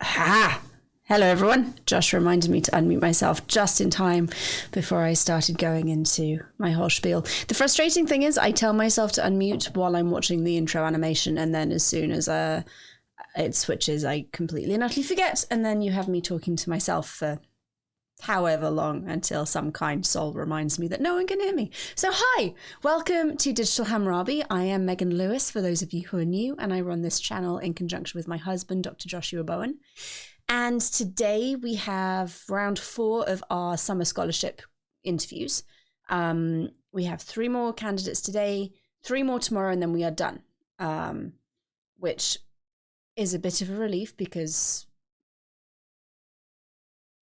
Ha! Hello everyone. Josh reminded me to unmute myself just in time before I started going into my whole spiel. The frustrating thing is I tell myself to unmute while I'm watching the intro animation, and then as soon as it switches, I completely and utterly forget, and then you have me talking to myself for however long until some kind soul reminds me that no one can hear me. So hi, welcome to Digital Hammurabi. I am Megan Lewis, for those of you who are new, and I run this channel in conjunction with my husband, Dr. Joshua Bowen. And today we have round 4 of our summer scholarship interviews. We have 3 more candidates today, 3 more tomorrow, and then we are done, which is a bit of a relief because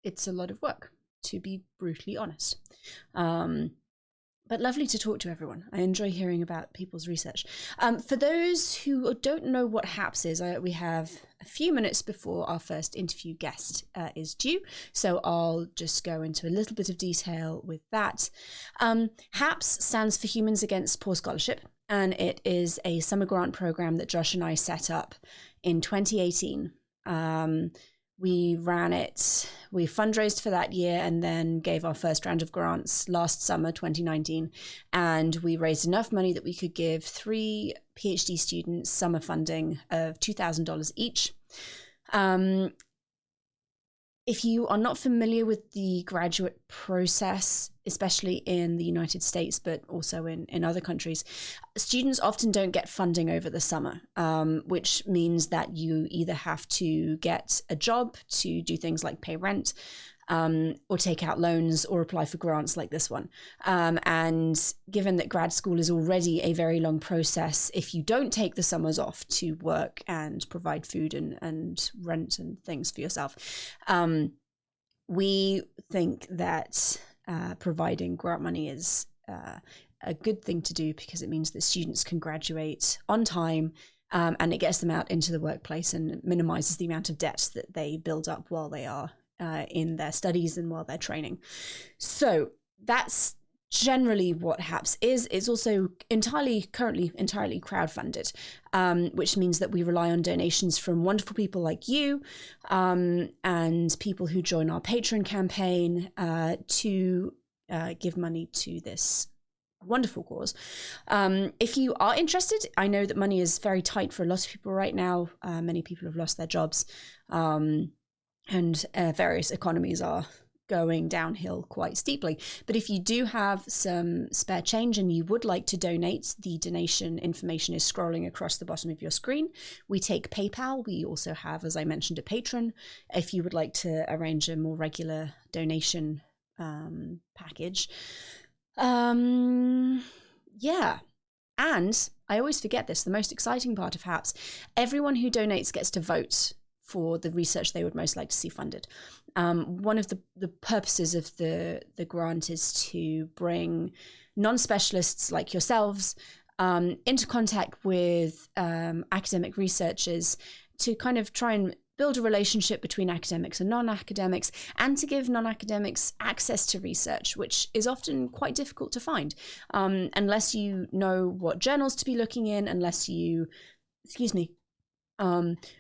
it's a lot of work, to be brutally honest. But lovely to talk to everyone. I enjoy hearing about people's research. For those who don't know what HAPS is, we have a few minutes before our first interview guest is due, so I'll just go into a little bit of detail with that. HAPS stands for Humans Against Poor Scholarship, and it is a summer grant program that Josh and I set up in 2018. We ran it, we fundraised for that year and then gave our first round of grants last summer, 2019. And we raised enough money that we could give 3 PhD students summer funding of $2,000 each. If you are not familiar with the graduate process, especially in the United States, but also in other countries, students often don't get funding over the summer, which means that you either have to get a job to do things like pay rent, or take out loans or apply for grants like this one. And given that grad school is already a very long process, if you don't take the summers off to work and provide food and rent and things for yourself, we think that providing grant money is a good thing to do because it means that students can graduate on time, and it gets them out into the workplace and minimizes the amount of debt that they build up while they are in their studies and while they're training. So that's generally what HAPS is. It's also currently entirely crowdfunded, which means that we rely on donations from wonderful people like you, and people who join our Patreon campaign to give money to this wonderful cause. If you are interested, I know that money is very tight for a lot of people right now. Many people have lost their jobs, and various economies are going downhill quite steeply. But if you do have some spare change and you would like to donate, the donation information is scrolling across the bottom of your screen. We take PayPal. We also have, as I mentioned, a Patreon. If you would like to arrange a more regular donation package. Yeah. And I always forget this, the most exciting part of HAPS, everyone who donates gets to vote for the research they would most like to see funded. One of the purposes of the grant is to bring non-specialists like yourselves into contact with academic researchers to kind of try and build a relationship between academics and non-academics, and to give non-academics access to research, which is often quite difficult to find. Unless you know what journals to be looking in, unless you,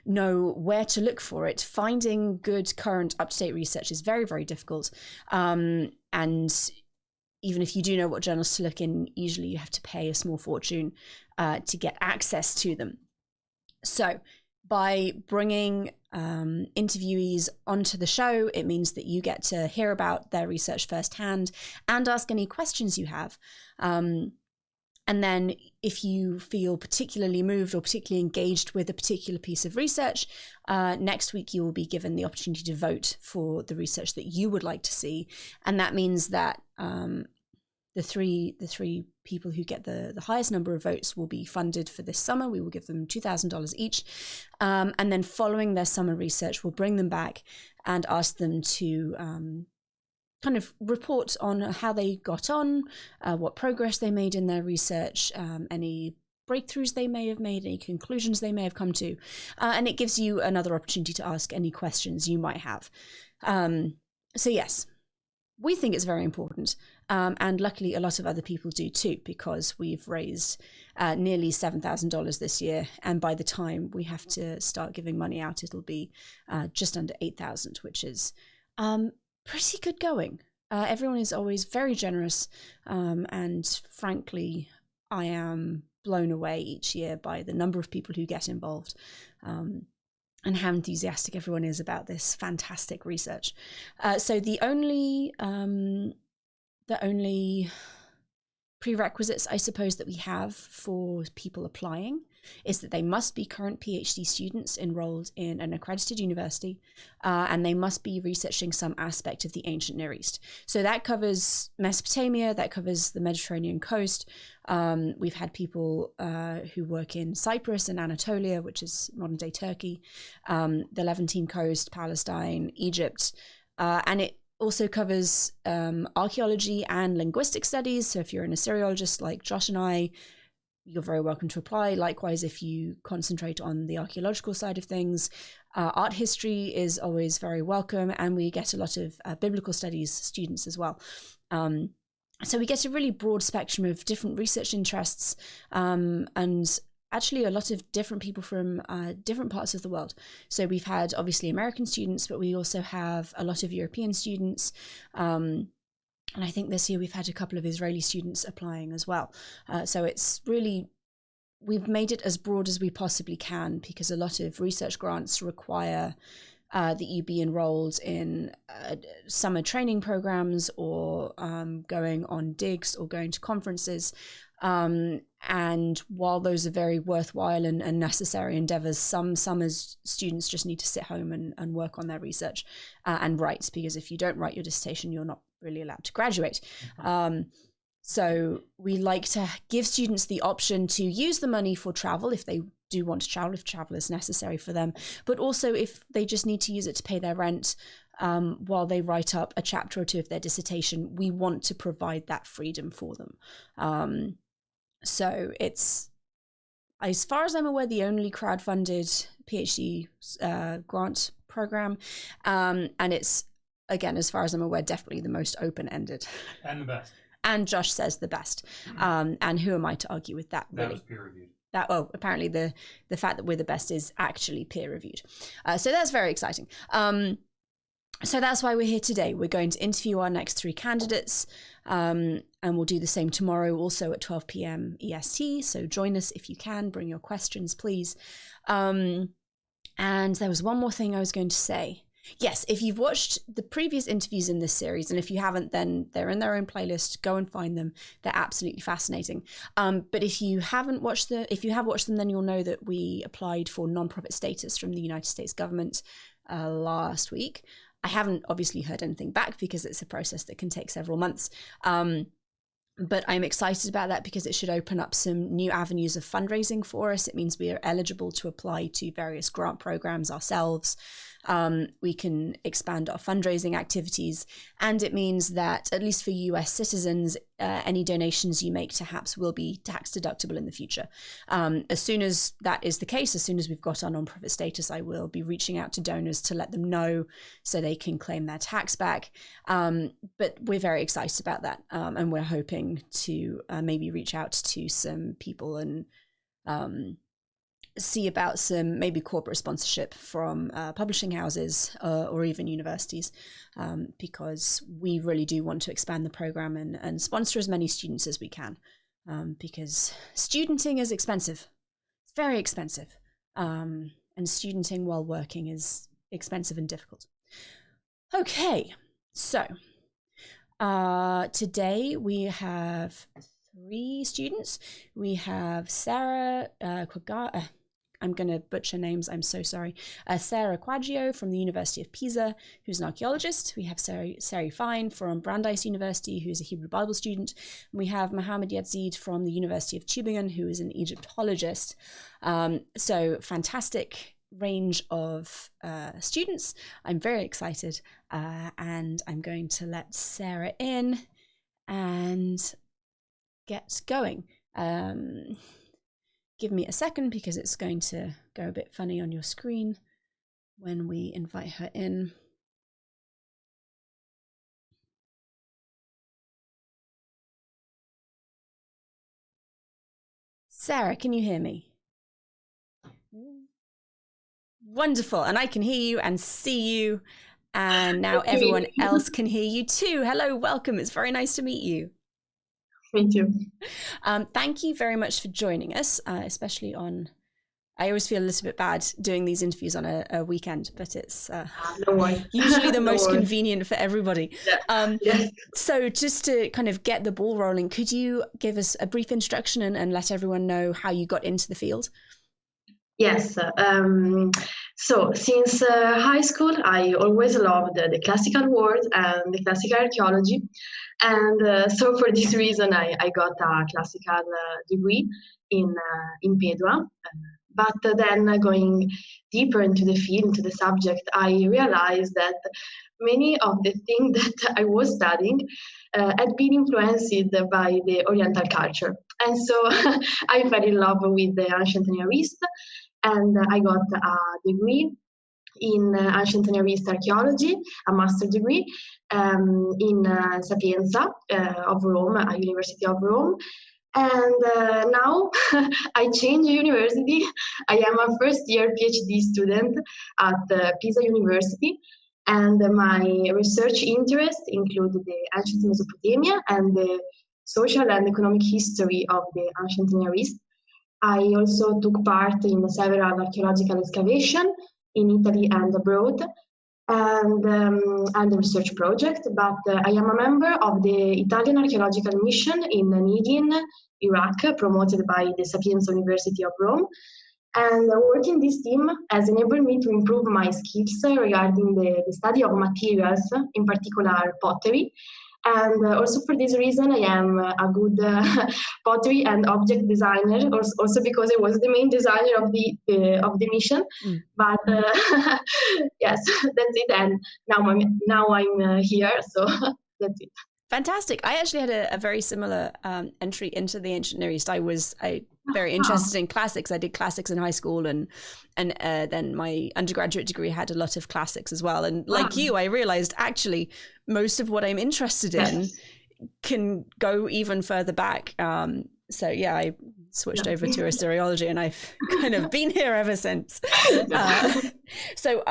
know where to look for it, finding good, current, up-to-date research is very, very difficult. And even if you do know what journals to look in, usually you have to pay a small fortune to get access to them. So by bringing interviewees onto the show, it means that you get to hear about their research firsthand and ask any questions you have. And then if you feel particularly moved or particularly engaged with a particular piece of research, next week you will be given the opportunity to vote for the research that you would like to see. And that means that the three people who get the highest number of votes will be funded for this summer. We will give them $2,000 each. And then following their summer research, we'll bring them back and ask them to kind of report on how they got on, what progress they made in their research, any breakthroughs they may have made, any conclusions they may have come to. And it gives you another opportunity to ask any questions you might have. So yes, we think it's very important. And luckily, a lot of other people do too, because we've raised nearly $7,000 this year. And by the time we have to start giving money out, it'll be just under 8,000, which is pretty good going. Everyone is always very generous. And frankly, I am blown away each year by the number of people who get involved. And how enthusiastic everyone is about this fantastic research. So the only prerequisites, I suppose, that we have for people applying is that they must be current PhD students enrolled in an accredited university, and they must be researching some aspect of the ancient Near East. So that covers Mesopotamia, that covers the Mediterranean coast. We've had people who work in Cyprus and Anatolia, which is modern day Turkey, the Levantine coast, Palestine, Egypt, and it also covers archaeology and linguistic studies. So if you're an Assyriologist like Josh and I, you're very welcome to apply. Likewise, if you concentrate on the archaeological side of things, art history is always very welcome, and we get a lot of biblical studies students as well. So we get a really broad spectrum of different research interests, and actually a lot of different people from different parts of the world. So we've had obviously American students, but we also have a lot of European students. And I think this year we've had a couple of Israeli students applying as well. So it's really, we've made it as broad as we possibly can, because a lot of research grants require that you be enrolled in summer training programs, or going on digs or going to conferences. And while those are very worthwhile and necessary endeavors, some summers students just need to sit home and work on their research and write, because if you don't write your dissertation, you're not really allowed to graduate. So we like to give students the option to use the money for travel if they do want to travel, if travel is necessary for them, but also if they just need to use it to pay their rent while they write up a chapter or two of their dissertation. We want to provide that freedom for them. So it's, as far as I'm aware, the only crowdfunded PhD grant program. And it's, again, as far as I'm aware, definitely the most open-ended. And the best. And Josh says the best. And who am I to argue with that, really? That was peer-reviewed. Apparently the fact that we're the best is actually peer-reviewed. So that's very exciting. So that's why we're here today. We're going to interview our next 3 candidates, and we'll do the same tomorrow, also at 12 p.m. EST. So join us if you can. Bring your questions, please. And there was one more thing I was going to say. Yes, if you've watched the previous interviews in this series, and if you haven't, then they're in their own playlist. Go and find them. They're absolutely fascinating. But if you haven't watched if you have watched them, then you'll know that we applied for nonprofit status from the United States government last week. I haven't obviously heard anything back, because it's a process that can take several months. But I'm excited about that, because it should open up some new avenues of fundraising for us. It means we are eligible to apply to various grant programs ourselves. We can expand our fundraising activities, and it means that, at least for US citizens, any donations you make to HAPS will be tax deductible in the future. As soon as that is the case, as soon as we've got our nonprofit status, I will be reaching out to donors to let them know so they can claim their tax back. But we're very excited about that, and we're hoping to maybe reach out to some people and see about some maybe corporate sponsorship from publishing houses or even universities, because we really do want to expand the program and sponsor as many students as we can, because studenting is expensive. It's very expensive, and studenting while working is expensive and difficult. Okay, so today we have 3 students. We have Sara Quadrio. I'm going to butcher names, I'm so sorry. Sara Quadrio from the University of Pisa, who's an archaeologist. We have Sari Fine from Brandeis University, who's a Hebrew Bible student. And we have Muhammad Yazeed from the University of Tübingen, who is an Egyptologist. So fantastic range of students. I'm very excited, and I'm going to let Sara in and get going. Give me a second, because it's going to go a bit funny on your screen when we invite her in. Sarah, can you hear me? Wonderful. And I can hear you and see you. And now everyone else can hear you too. Hello, welcome. It's very nice to meet you. Me too. Thank you very much for joining us, especially on, I always feel a little bit bad doing these interviews on a weekend, but it's usually the most convenient for everybody. Yeah. Yes. So just to kind of get the ball rolling, could you give us a brief introduction and let everyone know how you got into the field? Yes. So since high school, I always loved the classical world and the classical archaeology. And so for this reason, I got a classical degree in Padua. But then going deeper into the field, into the subject, I realized that many of the things that I was studying had been influenced by the Oriental culture. And so I fell in love with the ancient Near East, and I got a degree in ancient Near East archaeology, a master degree in Sapienza of Rome, a University of Rome. And now I changed university. I am a first-year PhD student at Pisa University, and my research interests include the ancient Mesopotamia and the social and economic history of the ancient Near East. I also took part in several archaeological excavations in Italy and abroad, and a research project, but I am a member of the Italian archaeological mission in Negin, Iraq, promoted by the Sapienza University of Rome. And working this team has enabled me to improve my skills regarding the study of materials, in particular pottery. And also for this reason, I am a good pottery and object designer, also because I was the main designer of the mission. But yes, that's it. And now I'm here, so that's it. Fantastic. I actually had a very similar entry into the ancient Near East. I was very interested in classics. I did classics in high school, and then my undergraduate degree had a lot of classics as well. And like you, I realized actually most of what I'm interested in can go even further back. So yeah, I switched over to Assyriology, and I've kind of been here ever since. So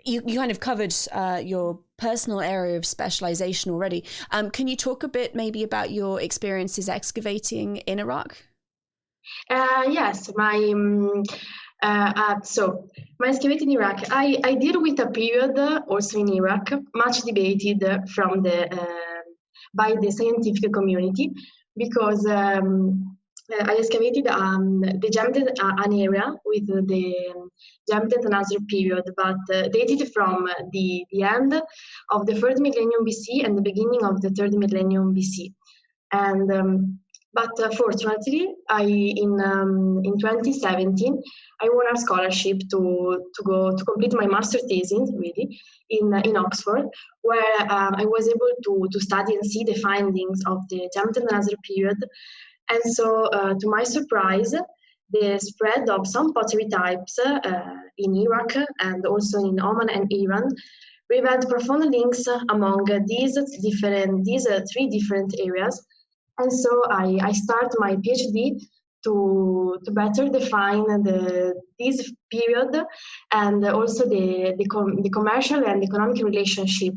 you kind of covered your personal area of specialization already. Can you talk a bit maybe about your experiences excavating in Iraq? Yes, my excavating in Iraq, I deal with a period also in Iraq, much debated by the scientific community, because I excavated an area with the Jam Nasr period, but dated from the end of the 3rd millennium BC and the beginning of the 3rd millennium BC. And but fortunately, in 2017, I won a scholarship to complete my master thesis, really, in Oxford, where I was able to study and see the findings of the Jam Nasr period. And so, to my surprise, the spread of some pottery types in Iraq and also in Oman and Iran revealed profound links among these 3 different areas. And so I start my PhD to better define this period, and also the commercial and economic relationship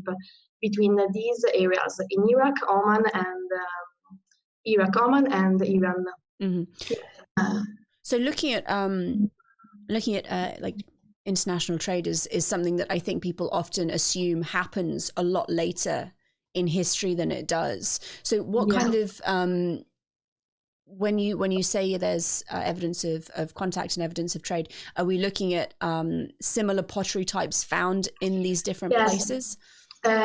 between these areas in Iraq, Oman, and Iran. Mm-hmm. So looking at like international trade is something that I think people often assume happens a lot later in history than it does. So what kind of when you say there's evidence of contact and evidence of trade, are we looking at similar pottery types found in these different places?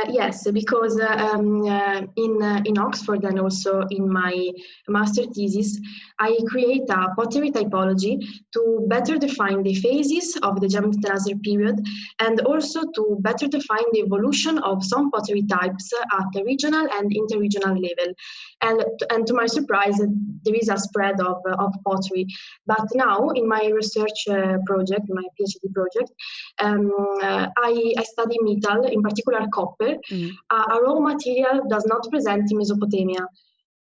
Yes, because in Oxford and also in my master thesis, I create a pottery typology to better define the phases of the Jam Nasr period, and also to better define the evolution of some pottery types at the regional and interregional level. And to my surprise, there is a spread of pottery. But now, in my research project, my PhD project, I study metal, in particular copper. A raw material does not present in Mesopotamia.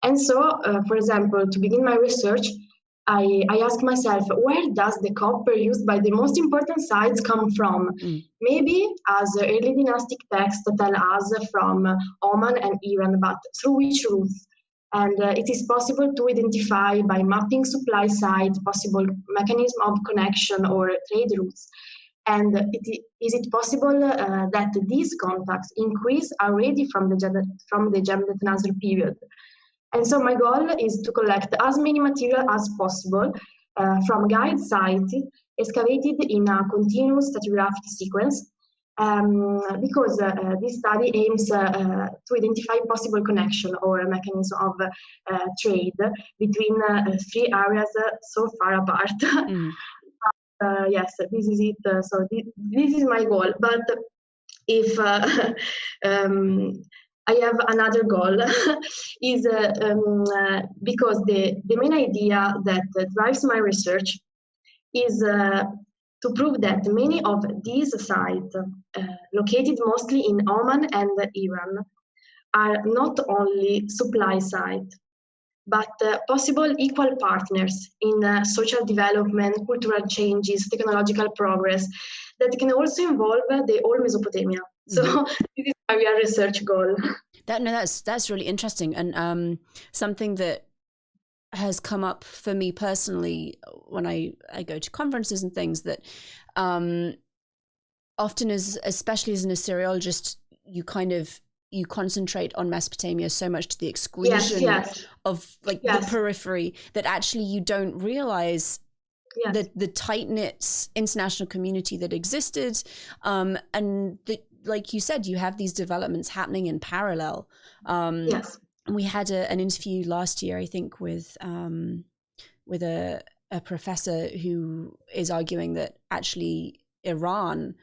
And so, for example, to begin my research, I ask myself, where does the copper used by the most important sites come from? Maybe as early dynastic texts tell us from Oman and Iran, but through which routes? And it is possible to identify by mapping supply side possible mechanism of connection or trade routes. And is it possible that these contacts increase already from the Jam Nasr period? And so my goal is to collect as many material as possible from guide sites excavated in a continuous stratigraphic sequence, because this study aims to identify possible connection or a mechanism of trade between three areas so far apart. Yes, this is it. So this is my goal. But if I have another goal, is because the main idea that drives my research is to prove that many of these sites, located mostly in Oman and Iran, are not only supply sites, but possible equal partners in social development, cultural changes, technological progress that can also involve the whole Mesopotamia. So this is my real research goal. That's really interesting, and something that has come up for me personally when I go to conferences and things, that often, especially as an Assyriologist, you concentrate on Mesopotamia so much to the exclusion of the periphery, that actually you don't realize the tight-knit international community that existed, and like you said, you have these developments happening in parallel. We had an interview last year, I think, with a professor who is arguing that actually Iran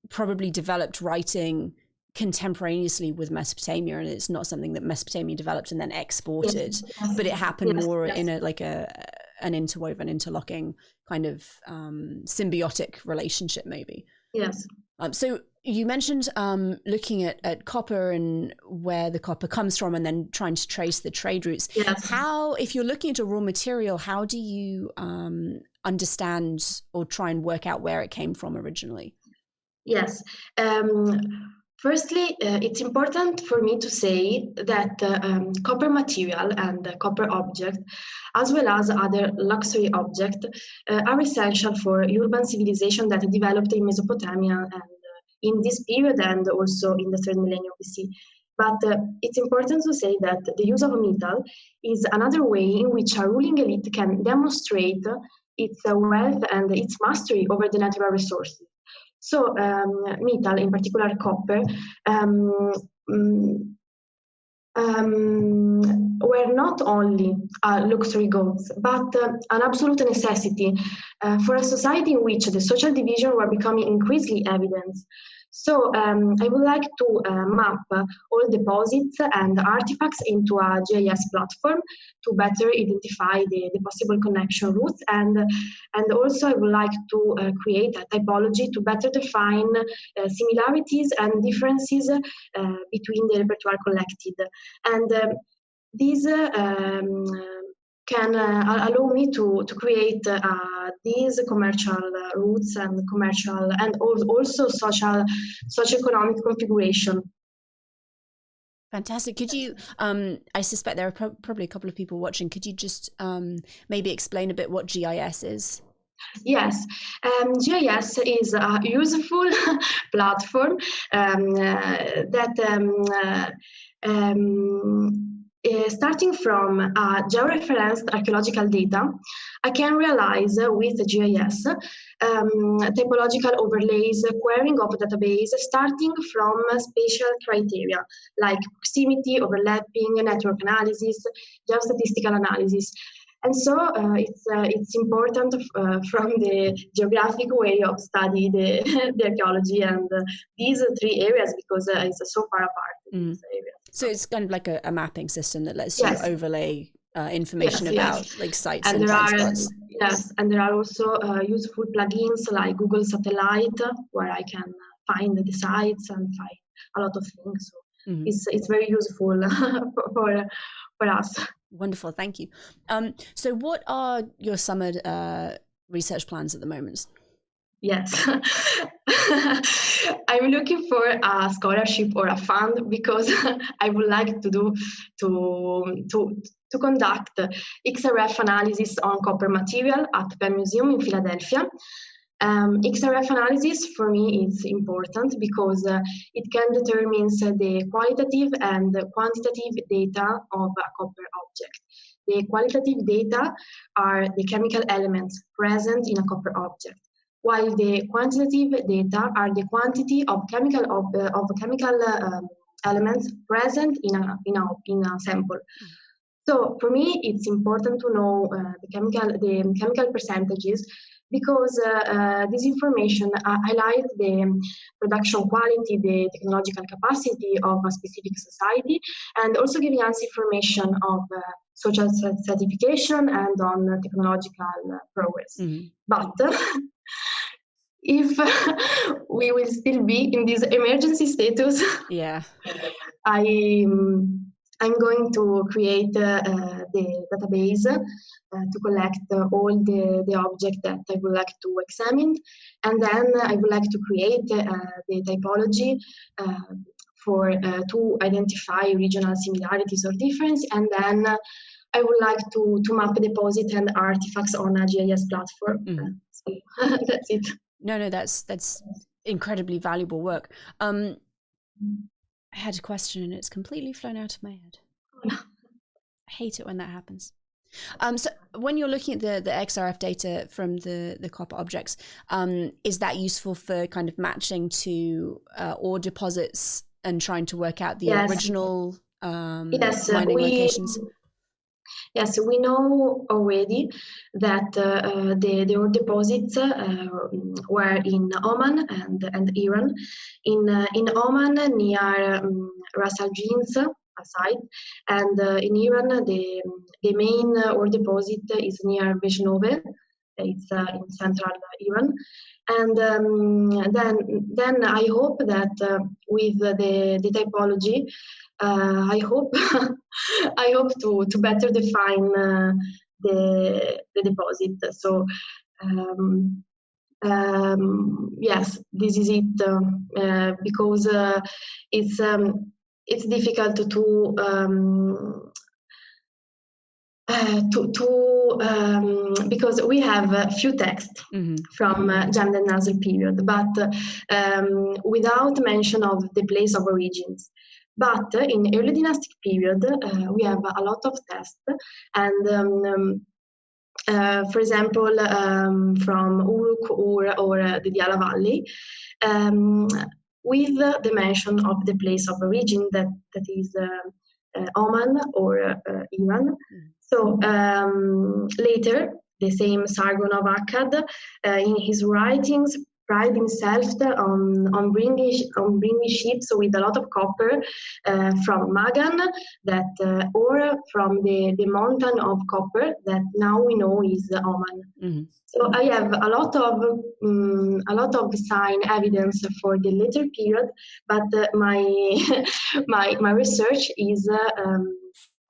probably developed writing contemporaneously with Mesopotamia, and it's not something that Mesopotamia developed and then exported, but it happened more in an interwoven, interlocking kind of symbiotic relationship, maybe. So you mentioned looking at copper and where the copper comes from, and then trying to trace the trade routes. How, if you're looking at a raw material, how do you understand or try and work out where it came from originally? Firstly, it's important for me to say that copper material and copper object, as well as other luxury objects, are essential for urban civilization that developed in Mesopotamia and in this period, and also in the third millennium BC. But it's important to say that the use of metal is another way in which a ruling elite can demonstrate its wealth and its mastery over the natural resources. So metal, in particular copper, were not only luxury goods, but an absolute necessity for a society in which the social division were becoming increasingly evident. So I would like to map all deposits and artifacts into a GIS platform to better identify the possible connection routes, and also I would like to create a typology to better define similarities and differences between the repertoire collected. And these can allow me to create these commercial routes and commercial and also socio-economic configuration. Fantastic. Could you, I suspect there are probably a couple of people watching, could you just maybe explain a bit what GIS is? Yes, GIS is a useful platform that starting from georeferenced archaeological data, I can realize with GIS typological overlays, querying of database, starting from spatial criteria like proximity, overlapping, network analysis, geostatistical analysis. And so it's important from the geographic way of study the archaeology and these three areas, because it's so far apart in this area. So it's kind of like a mapping system that lets you overlay information about like sites and blind spots. Yes, and there are also useful plugins like Google Satellite, where I can find the sites and find a lot of things. So it's very useful for us. Wonderful, thank you. So what are your summer research plans at the moment? Yes, I'm looking for a scholarship or a fund because I would like to conduct XRF analysis on copper material at Penn Museum in Philadelphia. XRF analysis for me is important because it can determine the qualitative and quantitative data of a copper object. The qualitative data are the chemical elements present in a copper object, while the quantitative data are the quantity of chemical elements present in a sample. So for me, it's important to know the chemical percentages because this information highlights the production quality, the technological capacity of a specific society, and also giving us information of social certification and on technological progress. But if we will still be in this emergency status, I'm going to create the database to collect all the objects that I would like to examine, and then I would like to create the typology to identify regional similarities or difference, and then I would like to map deposit and artifacts on a GIS platform. So that's it. No, that's incredibly valuable work. I had a question and it's completely flown out of my head. I hate it when that happens. So when you're looking at the XRF data from the copper objects, is that useful for kind of matching to ore deposits and trying to work out the original mining locations? Yes, we know already that the ore deposits were in Oman and Iran. In Oman, near Ras Al Jeans site, and in Iran, the main ore deposit is near Vezhnove. It's in central Iran. And then I hope that with the typology, I hope to better define the deposit. So yes, this is it because it's difficult because we have a few texts from Jammed and Nasr period, but without mention of the place of origins. But in early dynastic period, we have a lot of texts, and for example, from Uruk, Ur, or the Diyala Valley, with the mention of the place of origin that is Oman or Iran. So later, the same Sargon of Akkad, in his writings, pride himself on bringing ships with a lot of copper from Magan, or from the mountain of copper that now we know is Oman. So I have a lot of sign evidence for the later period, but my research is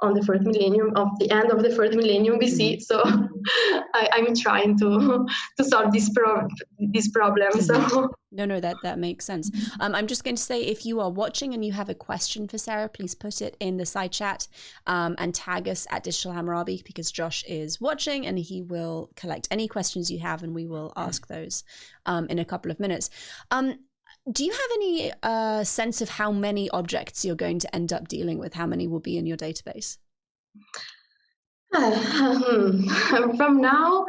on the fourth millennium, of the end of the fourth millennium BC. So I'm trying to solve this problem. So no, that makes sense. I'm just going to say, if you are watching and you have a question for Sara, please put it in the side chat and tag us at Digital Hammurabi, because Josh is watching and he will collect any questions you have and we will ask those in a couple of minutes. Do you have any sense of how many objects you're going to end up dealing with? How many will be in your database? From now,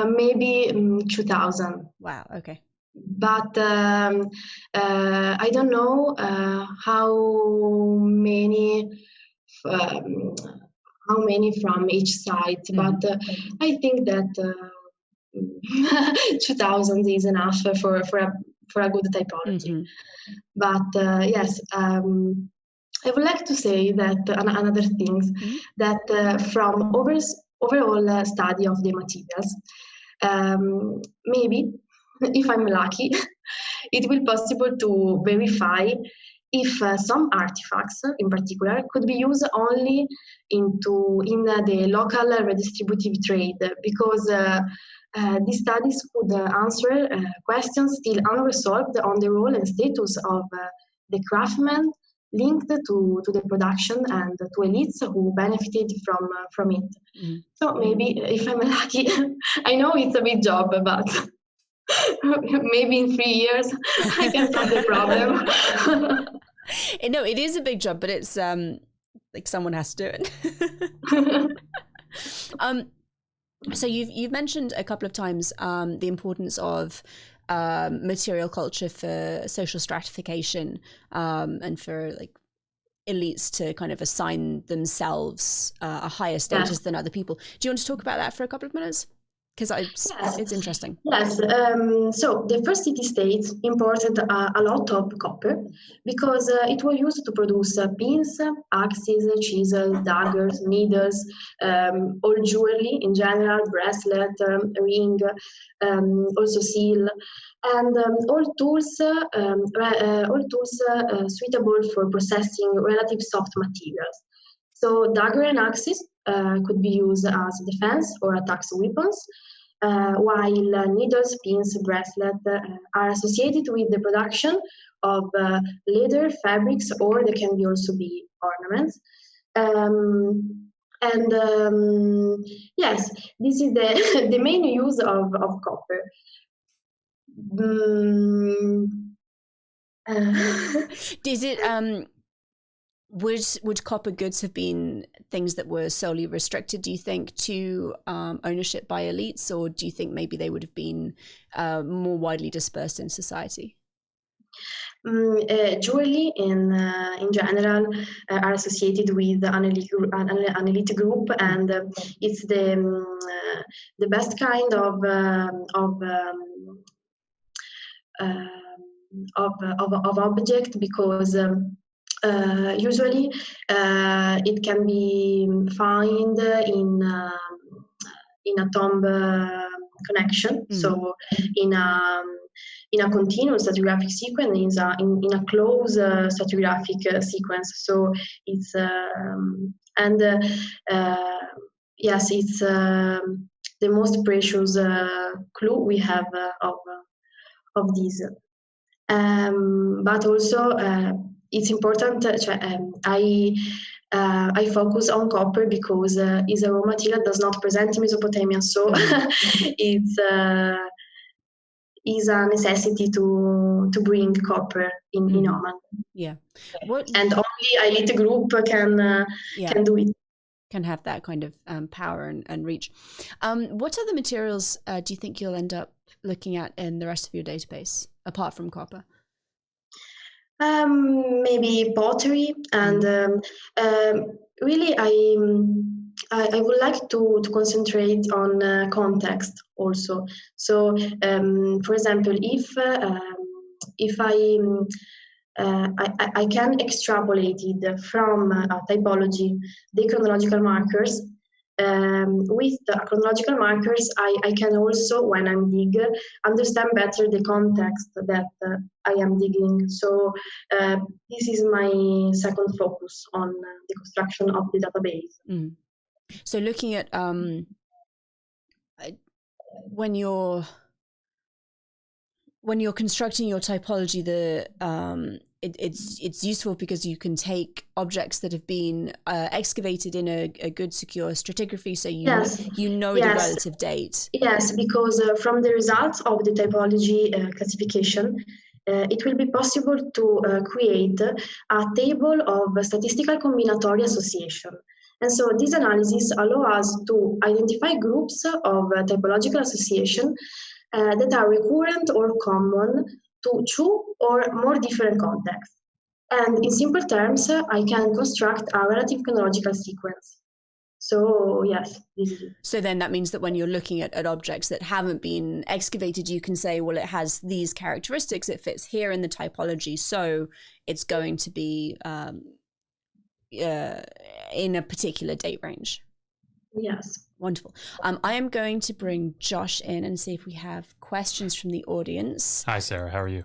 maybe 2,000. Wow, okay. But I don't know how many from each site, but I think that 2,000 is enough for a good typology. But yes, I would like to say that another thing, that from overall study of the materials, maybe if I'm lucky, it will be possible to verify if some artifacts in particular could be used only in the local redistributive trade, because these studies could answer questions still unresolved on the role and status of the craftsmen linked to the production and to elites who benefited from it. Mm. So maybe if I'm lucky, I know it's a big job, but maybe in 3 years I can solve the problem. No, it is a big job, but it's like someone has to do it. So you've mentioned a couple of times the importance of material culture for social stratification and for like elites to kind of assign themselves a higher status than other people. Do you want to talk about that for a couple of minutes? Because it's interesting. Yes. So the first city-states imported a lot of copper because it was used to produce pins, axes, chisels, daggers, needles, all jewelry in general, bracelet, ring, also seal, and all tools suitable for processing relative soft materials. So dagger and axes could be used as defense or attacks weapons, while needles, pins, bracelet are associated with the production of leather, fabrics, or they can also be ornaments. Yes, this is the main use of copper. Does it would copper goods have been things that were solely restricted, do you think, to ownership by elites, or do you think maybe they would have been more widely dispersed in society? Jewelry in general are associated with an elite group, and it's the best kind of object, because usually it can be found in a tomb connection, so in a continuous stratigraphic sequence, in a close stratigraphic sequence. So it's yes, it's the most precious clue we have of these. But also it's important. I focus on copper because it's a raw material that does not present in Mesopotamia, so it's is a necessity to bring copper in Oman. Yeah, and only elite group can do it. Can have that kind of power and reach. What other materials do you think you'll end up looking at in the rest of your database apart from copper? Maybe pottery, and really I would like to concentrate on context also. So, for example, if I can extrapolate it from typology, the chronological markers. With the chronological markers, I can also, when I'm digging, understand better the context that I am digging. So this is my second focus on the construction of the database. So looking at when you're constructing your typology, it's useful because you can take objects that have been excavated in a good secure stratigraphy, so you know the relative date. Yes, because from the results of the typology classification, it will be possible to create a table of statistical combinatory association. And so this analysis allows us to identify groups of typological association that are recurrent or common to two or more different contexts. And in simple terms, I can construct a relative chronological sequence. So yes, this is it. So then that means that when you're looking at objects that haven't been excavated, you can say, well, it has these characteristics, it fits here in the typology, so it's going to be in a particular date range. Yes. Wonderful. I am going to bring Josh in and see if we have questions from the audience. Hi, Sarah. How are you?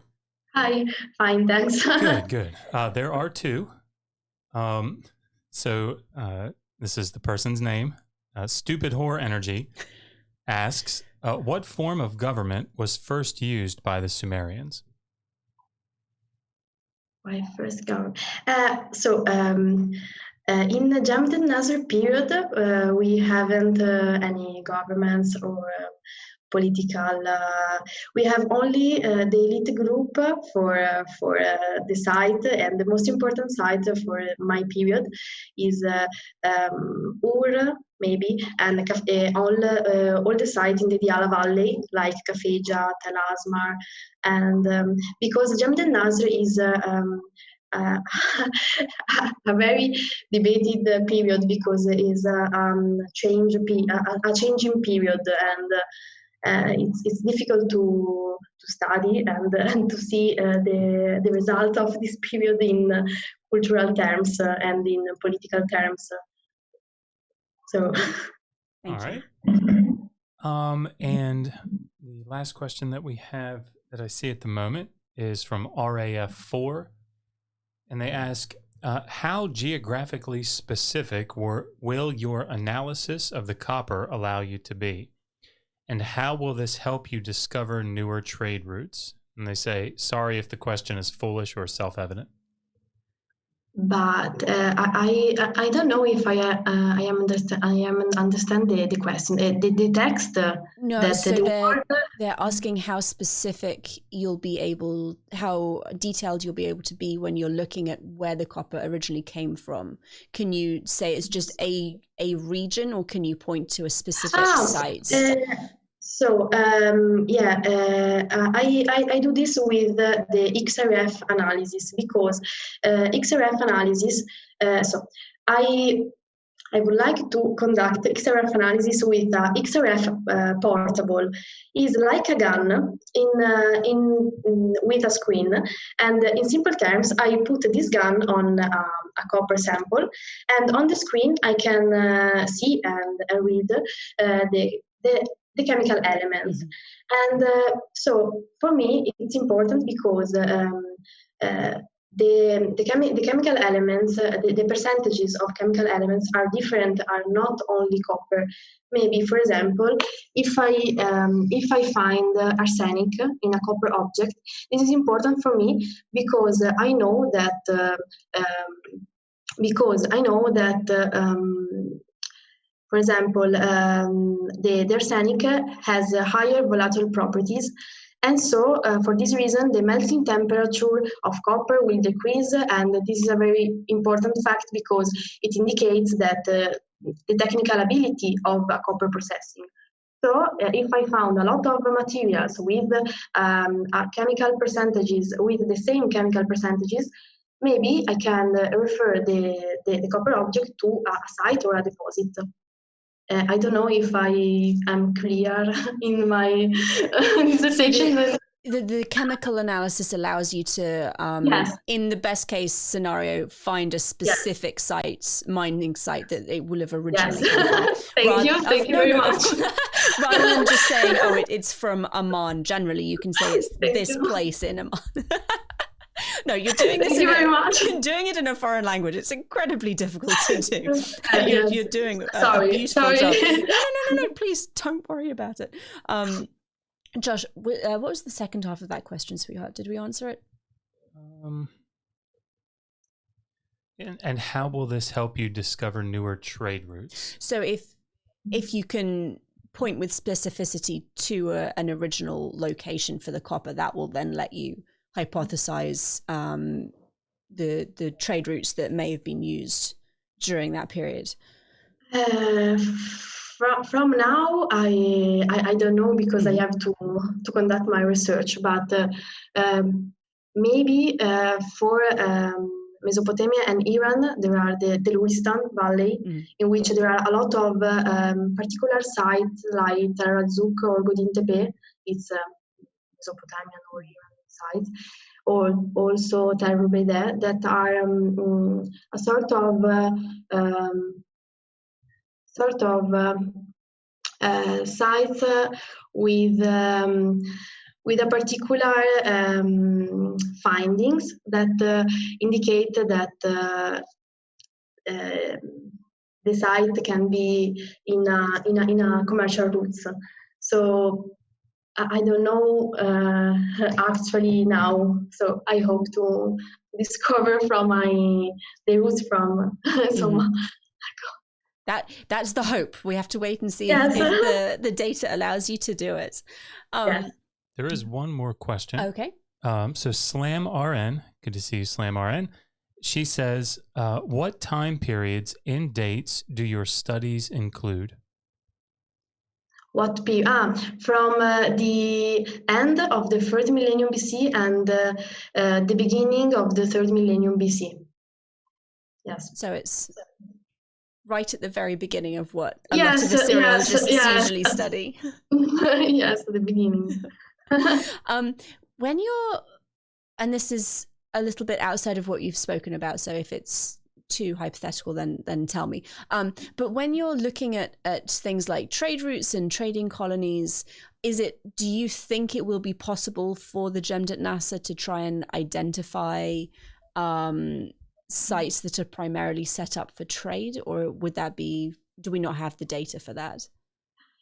Hi, fine, thanks. Good. There are two. This is the person's name. Stupid Whore Energy asks, what form of government was first used by the Sumerians? My first government. In the Jam Nasr period, we haven't any governments or political. We have only the elite group for the site, and the most important site for my period is Ur, maybe, and all the sites in the Diyala Valley, like Kafeja, Tel Asmar, and because Jam Nasr is uh, a very debated period because it is a changing period, and it's difficult to study and to see the result of this period in cultural terms and in political terms. So, all right. And the last question that we have that I see at the moment is from RAF4, and they ask, how geographically specific will your analysis of the copper allow you to be? And how will this help you discover newer trade routes? And they say, sorry if the question is foolish or self-evident. But I don't know if I understand the question. The text. No, so they're asking how specific how detailed you'll be able to be when you're looking at where the copper originally came from. Can you say it's just a region, or can you point to a specific site? I do this with the XRF analysis because XRF analysis. I would like to conduct XRF analysis with XRF portable. Is like a gun with a screen, and in simple terms, I put this gun on a copper sample, and on the screen I can see and read the chemical elements. Mm-hmm. And so for me, it's important because the chemical elements, the percentages of chemical elements are different, are not only copper. Maybe, for example, if I find arsenic in a copper object, this is important for me because I know that for example, the arsenic has higher volatile properties, and so for this reason, the melting temperature of copper will decrease, and this is a very important fact because it indicates that the technical ability of copper processing. So if I found a lot of materials with chemical percentages, with the same chemical percentages, maybe I can refer the copper object to a site or a deposit. I don't know if I am clear in my dissertation. The chemical analysis allows you to, yes. in the best case scenario, find a specific mining site that it will have originally come from. Thank you very much. Rather than just saying, it's from Amman. Generally, you can say it's this place in Amman. No, you're doing this. You're doing it in a foreign language. It's incredibly difficult to do. You're doing a beautiful job. No. Please don't worry about it. Josh, what was the second half of that question, sweetheart? Did we answer it? And how will this help you discover newer trade routes? So if you can point with specificity to an original location for the copper, that will then let you hypothesize the trade routes that may have been used during that period. From now, I don't know because I have to conduct my research, but maybe for Mesopotamia and Iran, there are the Luristan Valley, in which there are a lot of particular sites like Tel Razzouk or Godin Tepe. It's Mesopotamian or Iran sites, or also Tel Rubeida, that are a sort of sites with with a particular findings that indicate that the site can be in a commercial routes. So I don't know actually now. So I hope to discover from the routes from some. That's the hope. We have to wait and see Yes. if the data allows you to do it. Yes. There is one more question. Okay. So Slam RN, good to see you, Slam RN. She says, what time periods and dates do your studies include? From the end of the 3rd millennium BC and the beginning of the 3rd millennium BC. Yes. So it's right at the very beginning of what a lot of Assyriologists usually study. Yes, at the beginning. When you're, and this is a little bit outside of what you've spoken about, so if it's too hypothetical, then tell me. But when you're looking at things like trade routes and trading colonies, do you think it will be possible for the Jemdet NASA to try and identify sites that are primarily set up for trade, or do we not have the data for that?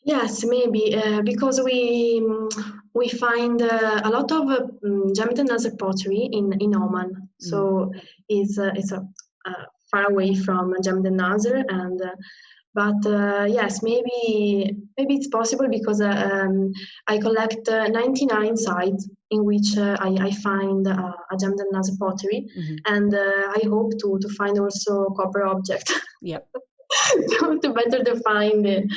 Yes, maybe because we find a lot of Jemdet NASA pottery in Oman, so it's far away from Jemdet Nasr, and but yes, maybe it's possible because I collect 99 sites in which I find a Jemdet Nasr pottery, and I hope to find also copper object. Yep. to better define the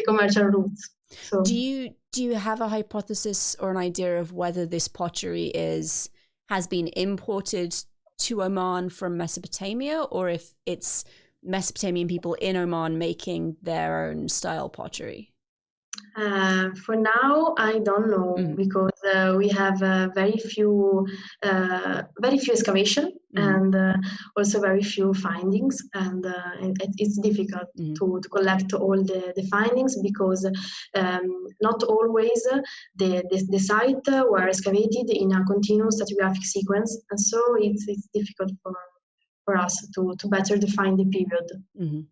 commercial routes. So, do you have a hypothesis or an idea of whether this pottery has been imported to Oman from Mesopotamia, or if it's Mesopotamian people in Oman making their own style pottery? For now, I don't know because we have very few excavation and also very few findings, and it's difficult to collect all the findings because not always the site were excavated in a continuous stratigraphic sequence, and so it's difficult for us to better define the period.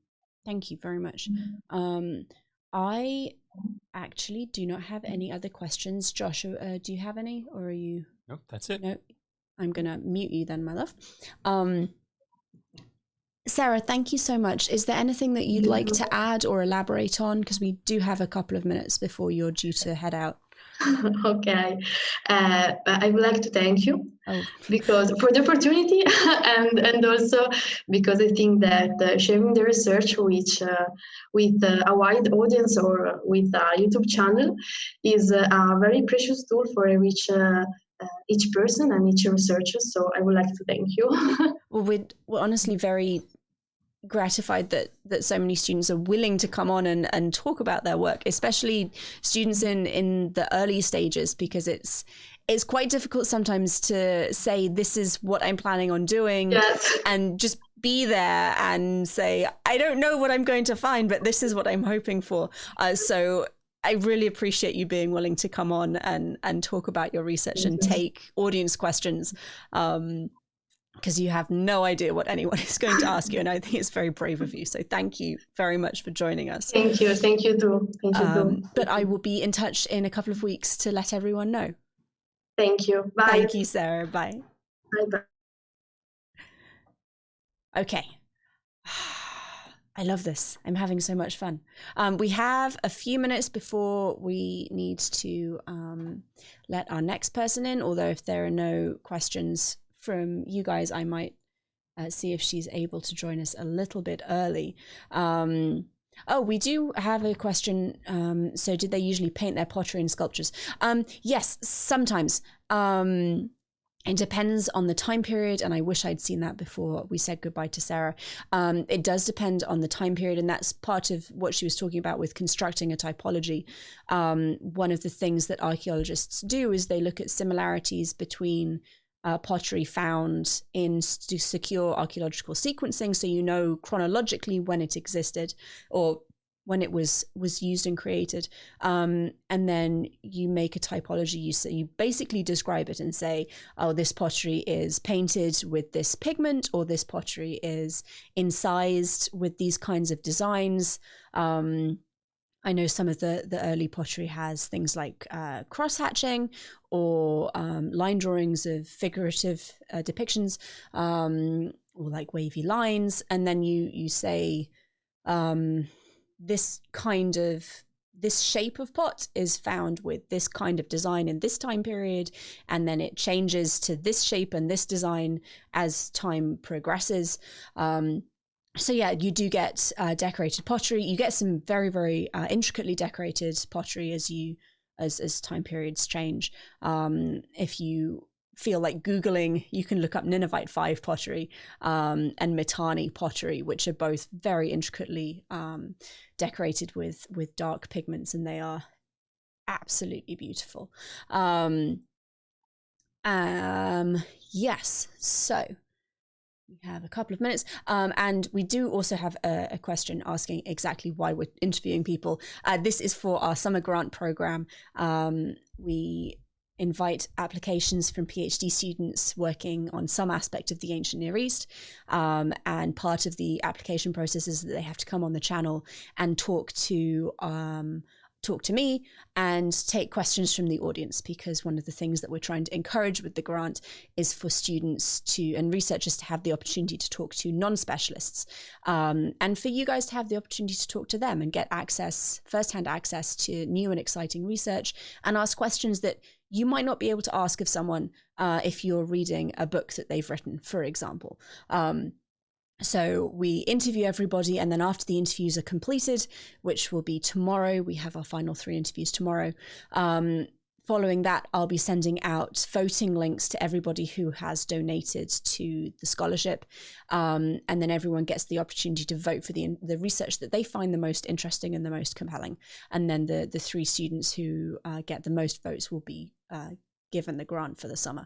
Thank you very much. I actually do not have any other questions. Joshua, do you have any, or are you? Nope, that's it. No, I'm gonna mute you then, my love. Sara, thank you so much. Is there anything that you'd like to add or elaborate on? Because we do have a couple of minutes before you're due to head out. Okay, I would like to thank you because for the opportunity and also because I think that sharing the research with a wide audience or with a YouTube channel is a very precious tool for each person and each researcher. So I would like to thank you. Well, we're honestly very gratified that so many students are willing to come on and talk about their work, especially students in the early stages, because it's quite difficult sometimes to say this is what I'm planning on doing and just be there and say I don't know what I'm going to find, but this is what I'm hoping for. So I really appreciate you being willing to come on and talk about your research and take audience questions. Because you have no idea what anyone is going to ask you. And I think it's very brave of you. So thank you very much for joining us. Thank you. Thank you too. Thank you too. But I will be in touch in a couple of weeks to let everyone know. Thank you. Bye. Thank you, Sara. Bye. Bye. Okay. I love this. I'm having so much fun. We have a few minutes before we need to let our next person in, although if there are no questions from you guys, I might see if she's able to join us a little bit early. We do have a question. So did they usually paint their pottery and sculptures? Yes, sometimes. It depends on the time period, and I wish I'd seen that before we said goodbye to Sara. It does depend on the time period, and that's part of what she was talking about with constructing a typology. One of the things that archaeologists do is they look at similarities between pottery found in secure archaeological sequencing, so you know chronologically when it existed or when it was used and created, and then you make a typology. You basically describe it and say, oh, this pottery is painted with this pigment, or this pottery is incised with these kinds of designs. I know some of the early pottery has things like cross-hatching or line drawings of figurative depictions, or like wavy lines. And then you say this shape of pot is found with this kind of design in this time period, and then it changes to this shape and this design as time progresses. So yeah, you do get decorated pottery. You get some very, very intricately decorated pottery as time periods change. If you feel like Googling, you can look up Ninevite 5 pottery and Mitanni pottery, which are both very intricately decorated with dark pigments, and they are absolutely beautiful. Yes, so we have a couple of minutes, and we do also have a question asking exactly why we're interviewing people. This is for our summer grant program. We invite applications from PhD students working on some aspect of the ancient Near East, and part of the application process is that they have to come on the channel and talk to me and take questions from the audience, because one of the things that we're trying to encourage with the grant is for students and researchers to have the opportunity to talk to non-specialists, and for you guys to have the opportunity to talk to them and get first-hand access to new and exciting research, and ask questions that you might not be able to ask of someone if you're reading a book that they've written, for example. So we interview everybody, and then after the interviews are completed, which will be tomorrow, we have our final 3 interviews tomorrow. Following that, I'll be sending out voting links to everybody who has donated to the scholarship. And then everyone gets the opportunity to vote for the research that they find the most interesting and the most compelling. And then the 3 students who get the most votes will be given the grant for the summer.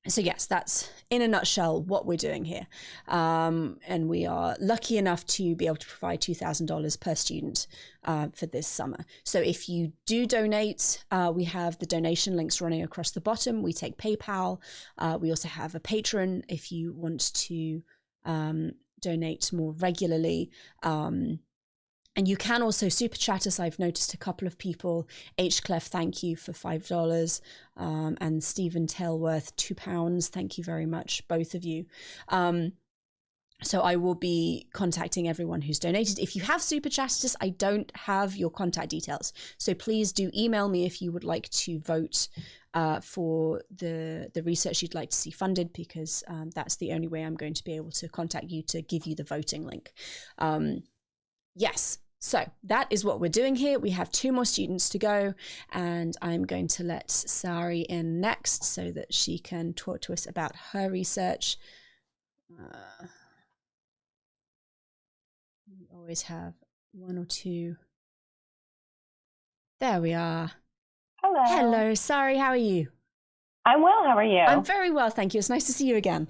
So yes, that's in a nutshell what we're doing here. And we are lucky enough to be able to provide $2,000 per student for this summer. So if you do donate, we have the donation links running across the bottom. We take PayPal. We also have a Patreon if you want to donate more regularly. And you can also super chat us. I've noticed a couple of people. H. Clef, thank you for $5. And Stephen Tailworth, £2. Thank you very much, both of you. So I will be contacting everyone who's donated. If you have super chatted us, I don't have your contact details. So please do email me if you would like to vote for the research you'd like to see funded, because that's the only way I'm going to be able to contact you to give you the voting link. Yes, so that is what we're doing here. We have 2 more students to go, and I'm going to let Sari in next so that she can talk to us about her research. We always have 1 or 2. There we are. Hello. Hello, Sari, how are you? I'm well, how are you? I'm very well, thank you. It's nice to see you again.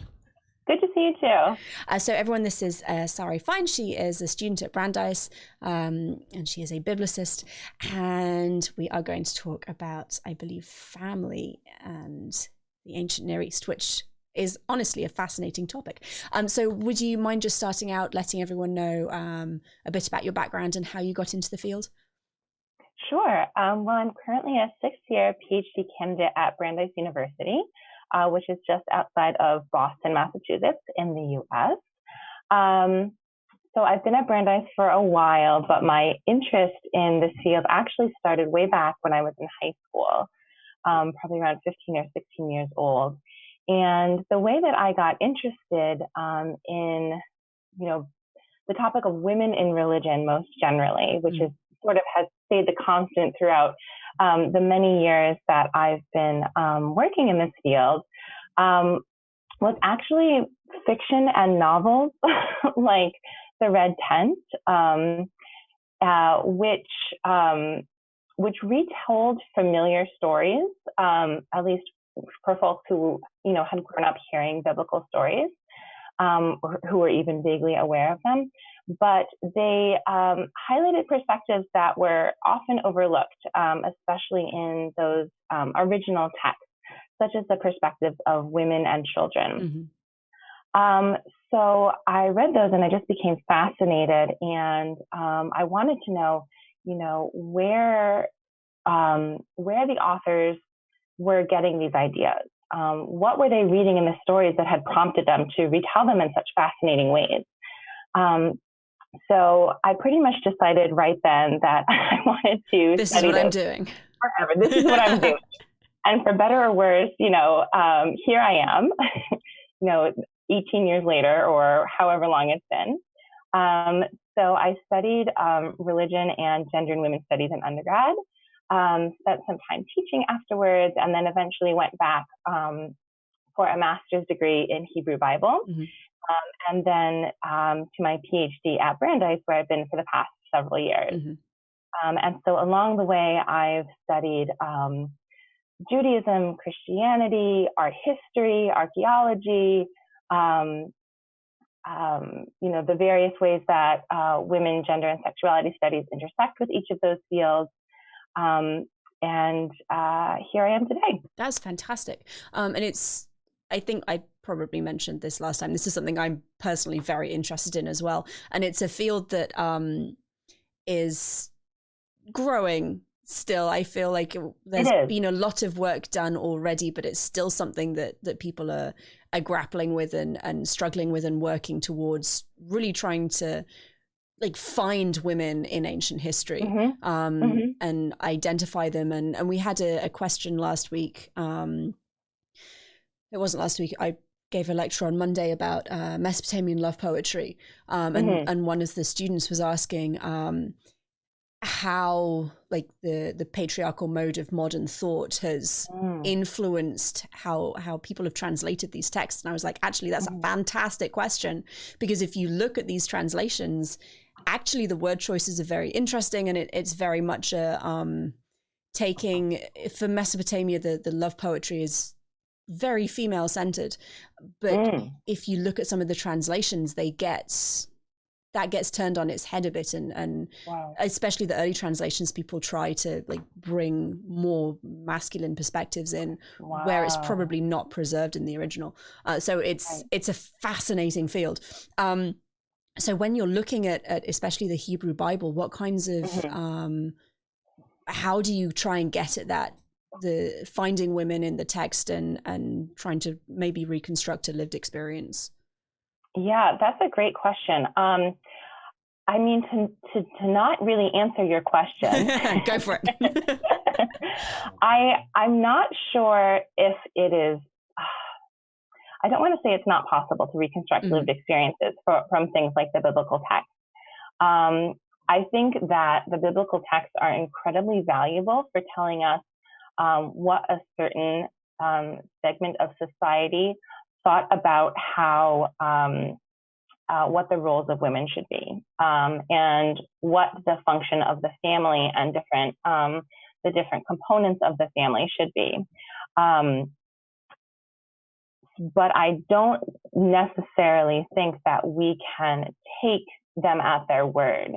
Good to see you too. So everyone, this is Sari Fine. She is a student at Brandeis, and she is a biblicist. And we are going to talk about, I believe, family and the ancient Near East, which is honestly a fascinating topic. So would you mind just starting out, letting everyone know a bit about your background and how you got into the field? Sure. Well, I'm currently a 6th-year Ph.D. candidate at Brandeis University, which is just outside of Boston, Massachusetts, in the U.S. So I've been at Brandeis for a while, but my interest in this field actually started way back when I was in high school, probably around 15 or 16 years old. And the way that I got interested in, the topic of women in religion most generally, which is sort of has stayed the constant throughout the many years that I've been working in this field, was actually fiction and novels like The Red Tent, which retold familiar stories, at least for folks who had grown up hearing biblical stories, or who were even vaguely aware of them, but they highlighted perspectives that were often overlooked, especially in those original texts, such as the perspectives of women and children. So I read those and I just became fascinated, and I wanted to know, where the authors were getting these ideas. What were they reading in the stories that had prompted them to retell them in such fascinating ways? So I pretty much decided right then that I wanted to This study is what I'm this doing. forever. This is what I'm doing. And for better or worse, here I am, 18 years later, or however long it's been. So I studied religion and gender and women's studies in undergrad, spent some time teaching afterwards, and then eventually went back for a master's degree in Hebrew Bible. And then to my Ph.D. at Brandeis, where I've been for the past several years. And so along the way, I've studied Judaism, Christianity, art history, archaeology, the various ways that women, gender, and sexuality studies intersect with each of those fields. And here I am today. That's fantastic. And I think I probably mentioned this last time. This is something I'm personally very interested in as well. And it's a field that is growing still. I feel like there's been a lot of work done already, but it's still something that people are grappling with and struggling with and working towards, really trying to find women in ancient history and identify them. And we had a question last week. It wasn't last week. I gave a lecture on Monday about Mesopotamian love poetry. And one of the students was asking how the patriarchal mode of modern thought has influenced how people have translated these texts. And I was like, actually, that's a fantastic question, because if you look at these translations, actually the word choices are very interesting, and it's very much taking, for Mesopotamia, the love poetry is very female centered, but if you look at some of the translations, that gets turned on its head a bit, and especially the early translations, people try to bring more masculine perspectives in, where it's probably not preserved in the original. So it's a fascinating field. So when you're looking at especially the Hebrew Bible, what kinds of how do you try and get at that, the finding women in the text and trying to maybe reconstruct a lived experience? Yeah, that's a great question. I mean, to not really answer your question. Go for it. I'm not sure if it is, I don't want to say it's not possible to reconstruct lived experiences from things like the biblical text. I think that the biblical texts are incredibly valuable for telling us what a certain segment of society thought about how what the roles of women should be, and what the function of the family and the different components of the family should be. But I don't necessarily think that we can take them at their word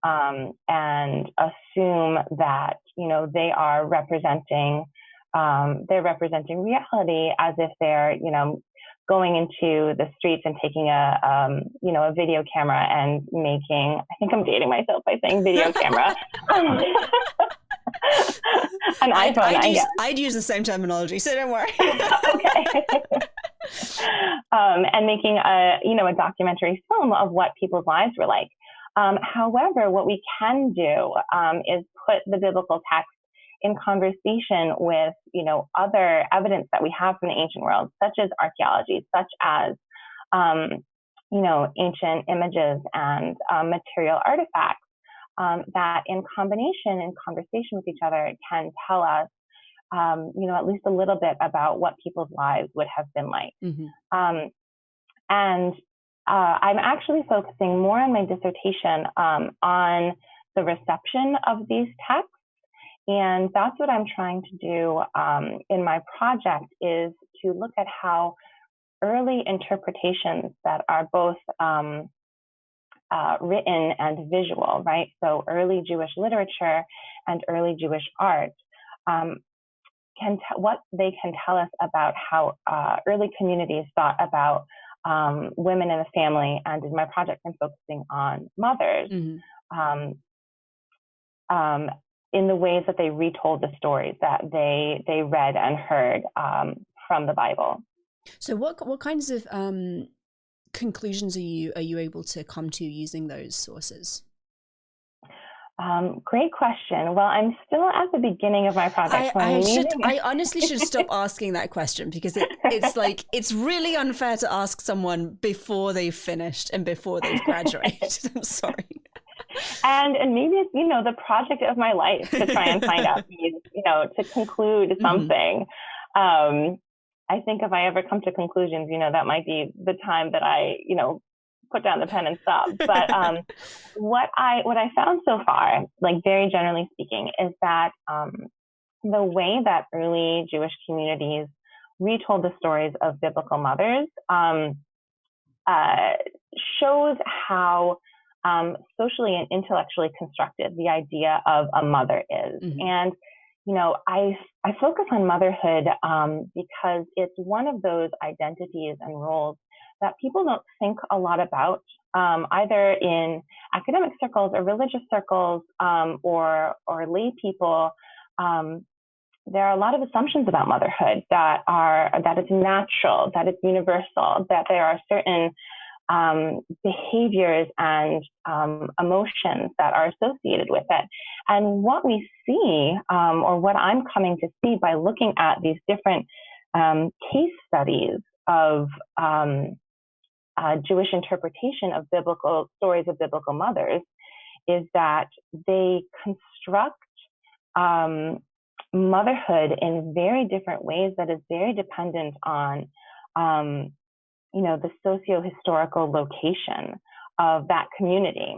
and assume that they are representing reality as if they're going into the streets and taking a video camera and making, I think I'm dating myself by saying video camera, an iPhone. I'd use the same terminology, so don't worry. Okay. And making a documentary film of what people's lives were like. However, what we can do is put the biblical text in conversation with, other evidence that we have from the ancient world, such as archaeology, such as, ancient images and material artifacts that in conversation with each other can tell us, at least a little bit about what people's lives would have been like. And I'm actually focusing more on my dissertation on the reception of these texts. And that's what I'm trying to do in my project, is to look at how early interpretations that are both written and visual, right? So early Jewish literature and early Jewish art what they can tell us about how early communities thought about women in the family. And in my project, I'm focusing on mothers in the ways that they retold the stories that they read and heard from the Bible. So what kinds of conclusions are you able to come to using those sources? Great question. Well, I'm still at the beginning of my project. I honestly should stop asking that question, because it's like, it's really unfair to ask someone before they've finished and before they've graduated. I'm sorry. And maybe it's, the project of my life to try and find out these, to conclude something. I think if I ever come to conclusions, that might be the time that I, put down the pen and stop. But what I found so far, like very generally speaking, is that the way that early Jewish communities retold the stories of biblical mothers shows how socially and intellectually constructed the idea of a mother is. And I focus on motherhood because it's one of those identities and roles that people don't think a lot about, either in academic circles or religious circles or lay people. There are a lot of assumptions about motherhood that it's natural, that it's universal, that there are certain behaviors and emotions that are associated with it. And what we see, or what I'm coming to see by looking at these different case studies of Jewish interpretation of biblical stories of biblical mothers, is that they construct motherhood in very different ways that is very dependent on the socio-historical location of that community.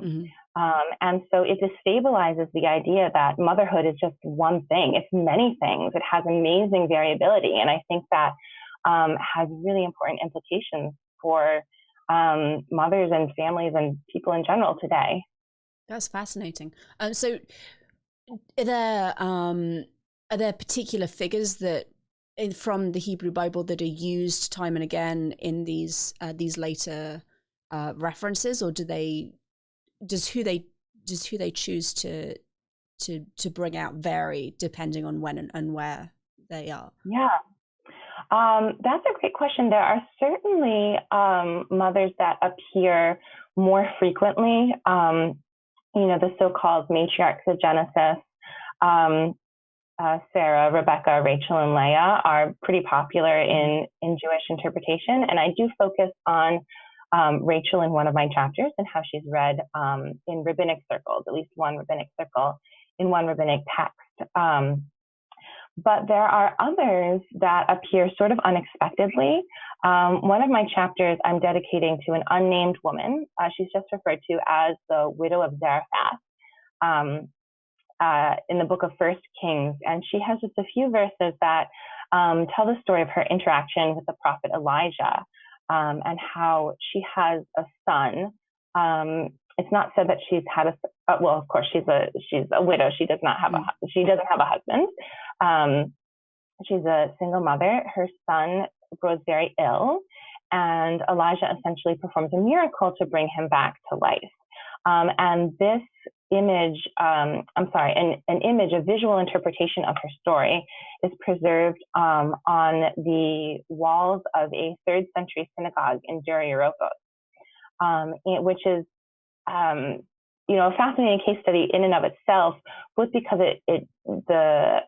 And so it destabilizes the idea that motherhood is just one thing. It's many things. It has amazing variability. And I think that has really important implications for mothers and families and people in general today. That's fascinating. So are there particular figures that from the Hebrew Bible that are used time and again in these later references, or does who they choose to bring out vary depending on when and where they are? Yeah, that's a great question. There are certainly mothers that appear more frequently. The so-called matriarchs of Genesis. Sarah, Rebecca, Rachel, and Leah are pretty popular in Jewish interpretation. And I do focus on Rachel in one of my chapters and how she's read in rabbinic circles, at least one rabbinic circle in one rabbinic text. But there are others that appear sort of unexpectedly. One of my chapters I'm dedicating to an unnamed woman. She's just referred to as the widow of Zarephath. In the book of 1 Kings. And she has just a few verses that tell the story of her interaction with the prophet Elijah and how she has a son. It's not said that she's had well, of course, she's a widow. She doesn't have a husband. She's a single mother. Her son grows very ill, and Elijah essentially performs a miracle to bring him back to life. And this image, an image, a visual interpretation of her story is preserved on the walls of a 3rd century synagogue in 𝀭, which is, a fascinating case study in and of itself, both because the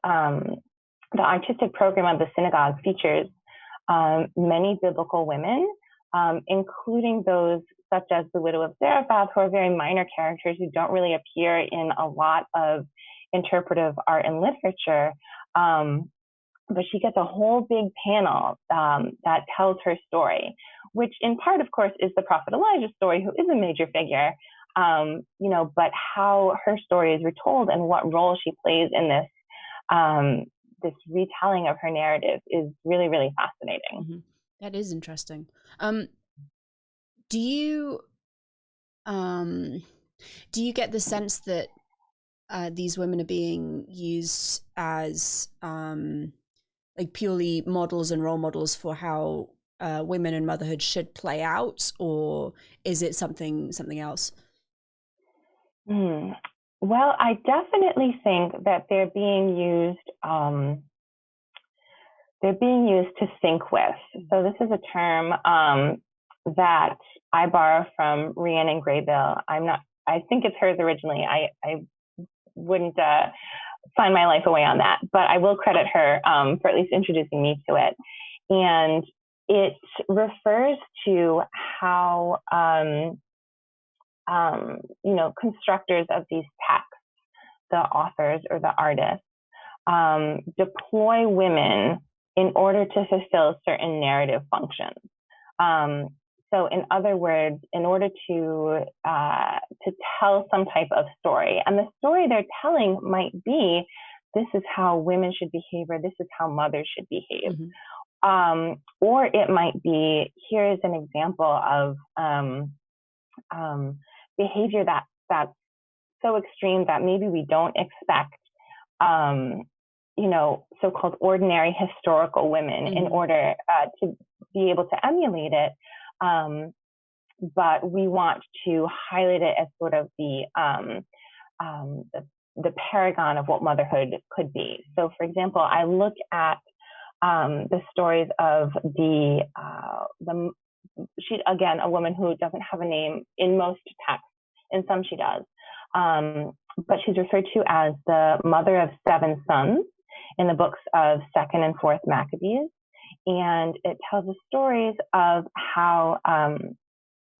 artistic program of the synagogue features many biblical women, including those such as the widow of Zarephath, who are very minor characters who don't really appear in a lot of interpretive art and literature. But she gets a whole big panel that tells her story, which in part, of course, is the prophet Elijah's story, who is a major figure, but how her story is retold and what role she plays in this retelling of her narrative is really, really fascinating. That is interesting. Do you get the sense that these women are being used as like purely models and role models for how women and motherhood should play out, or is it something else? Well, I definitely think that they're being used to think with. So this is a term that I borrow from Rhiannon Graybill. I think it's hers originally. I wouldn't sign my life away on that, but I will credit her for at least introducing me to it. And it refers to how, constructors of these texts, the authors or the artists, deploy women in order to fulfill certain narrative functions. So in other words, in order to tell some type of story, and the story they're telling might be, this is how women should behave, or this is how mothers should behave. Or it might be, here is an example of behavior that's so extreme that maybe we don't expect, so-called ordinary historical women in order to be able to emulate it. But we want to highlight it as sort of the paragon of what motherhood could be. So, for example, I look at the stories of she, again, a woman who doesn't have a name in most texts. In some she does. But she's referred to as the mother of 7 sons in the books of 2nd and 4th Maccabees. And it tells the stories of how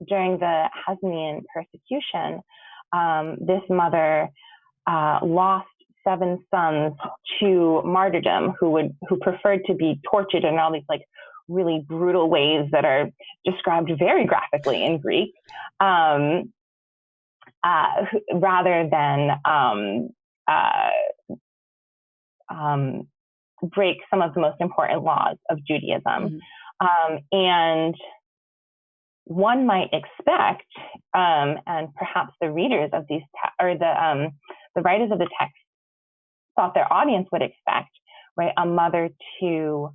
during the Hasmonean persecution, this mother lost 7 sons to martyrdom who preferred to be tortured in all these like really brutal ways that are described very graphically in Greek, rather than break some of the most important laws of Judaism. And one might expect, and perhaps the readers of these the writers of the text thought their audience would expect, right, a mother to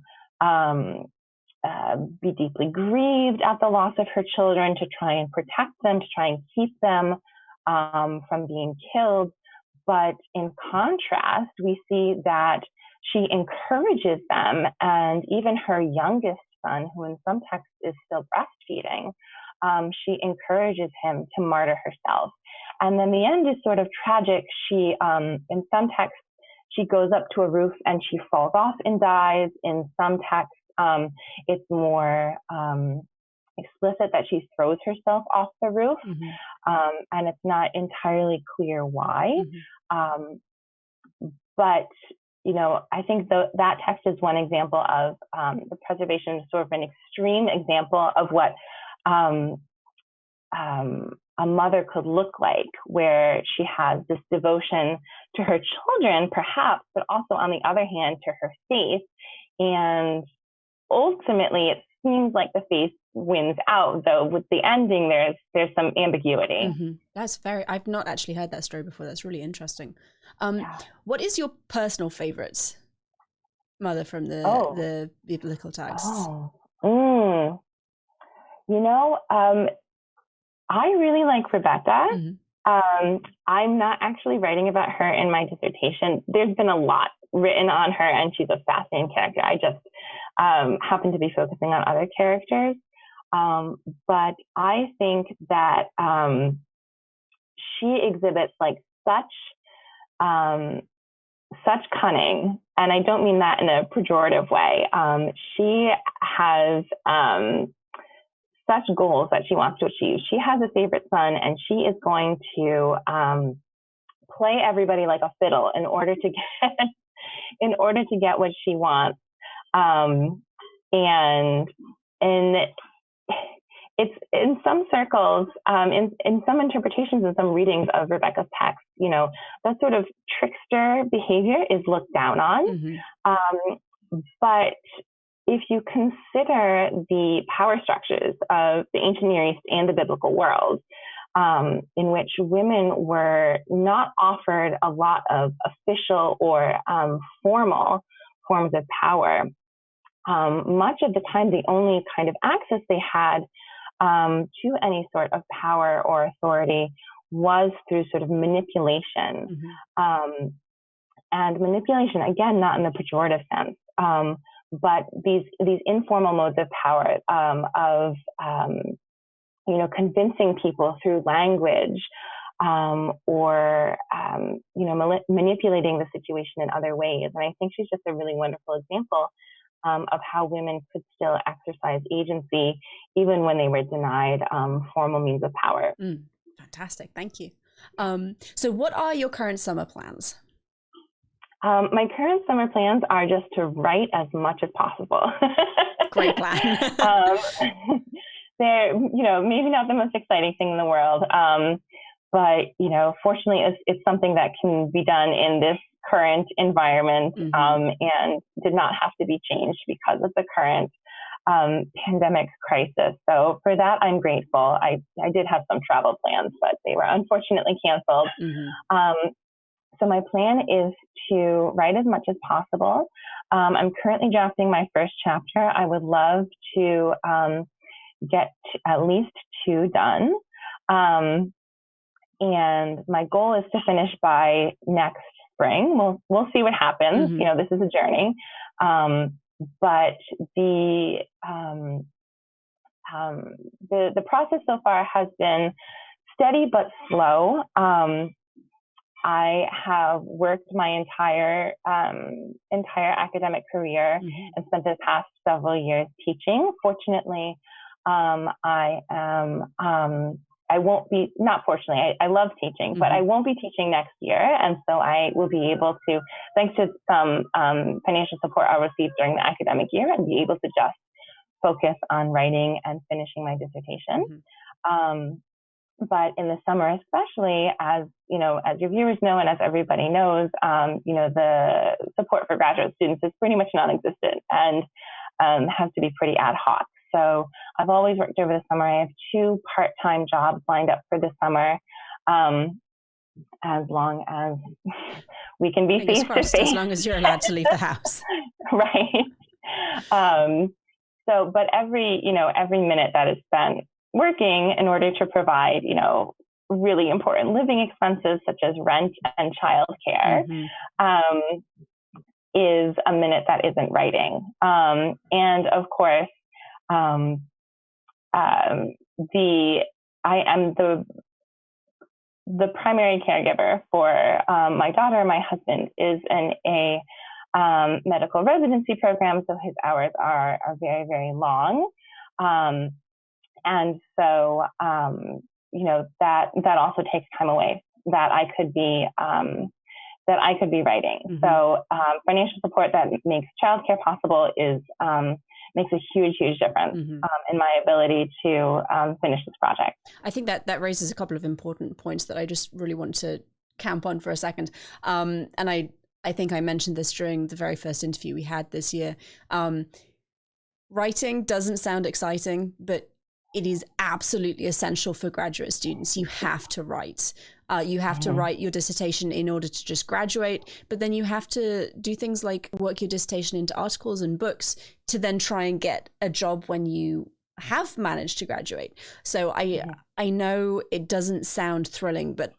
be deeply grieved at the loss of her children, to try and protect them, to try and keep them from being killed. But in contrast, we see that she encourages them, and even her youngest son, who in some texts is still breastfeeding, she encourages him to martyr herself. And then the end is sort of tragic. She, in some texts, she goes up to a roof and she falls off and dies. In some texts, it's more explicit that she throws herself off the roof, and it's not entirely clear why. But I think that text is one example of the preservation of sort of an extreme example of what a mother could look like, where she has this devotion to her children, perhaps, but also on the other hand to her faith. And ultimately, it seems like the faith wins out, though with the ending, there's some ambiguity. I've not actually heard that story before. That's really interesting. What is your personal favorite mother from the biblical texts? I really like Rebecca. I'm not actually writing about her in my dissertation. There's been a lot written on her, and she's a fascinating character. I just happen to be focusing on other characters. But I think that she exhibits like such cunning, and I don't mean that in a pejorative way. She has such goals that she wants to achieve. She has a favorite son, and she is going to play everybody like a fiddle in order to get what she wants. And it's in some circles, in some interpretations and some readings of Rebecca's text, that sort of trickster behavior is looked down on. But if you consider the power structures of the ancient Near East and the biblical world, in which women were not offered a lot of official or formal forms of power. Much of the time, the only kind of access they had to any sort of power or authority was through sort of manipulation. And manipulation, again, not in the pejorative sense, but these informal modes of power of convincing people through language, or manipulating the situation in other ways. And I think she's just a really wonderful example of how women could still exercise agency even when they were denied formal means of power. Fantastic, thank you. So what are your current summer plans? My current summer plans are just to write as much as possible. Great plan. They're, maybe not the most exciting thing in the world, but, fortunately, it's something that can be done in this current environment, and did not have to be changed because of the current pandemic crisis. So for that, I'm grateful. I did have some travel plans, but they were unfortunately canceled. So my plan is to write as much as possible. I'm currently drafting my first chapter. I would love to get at least 2 done. And my goal is to finish by next spring. We'll see what happens. This is a journey. But the process so far has been steady but slow. I have worked my entire academic career and spent the past several years teaching. Fortunately, I won't be, not fortunately, I love teaching, but I won't be teaching next year. And so I will be able to, thanks to some financial support I'll receive during the academic year, and be able to just focus on writing and finishing my dissertation. But in the summer, especially, as your viewers know, and as everybody knows, the support for graduate students is pretty much non-existent and has to be pretty ad hoc. So I've always worked over the summer. I have 2 part-time jobs lined up for the summer, as long as we can be face-to-face. As long as you're allowed to leave the house. Right. But every minute that is spent working in order to provide, really important living expenses such as rent and childcare, is a minute that isn't writing. And of course, I am the primary caregiver for my daughter. My husband is in a medical residency program, so his hours are very, very long. And so, that also takes time away that I could be writing. So, financial support that makes childcare possible makes a huge, huge difference in my ability to finish this project. I think that raises a couple of important points that I just really want to camp on for a second. And I think I mentioned this during the very first interview we had this year. Writing doesn't sound exciting, but it is absolutely essential for graduate students. You have to write. You have to write your dissertation in order to just graduate, but then you have to do things like work your dissertation into articles and books to then try and get a job when you have managed to graduate. So I know it doesn't sound thrilling, but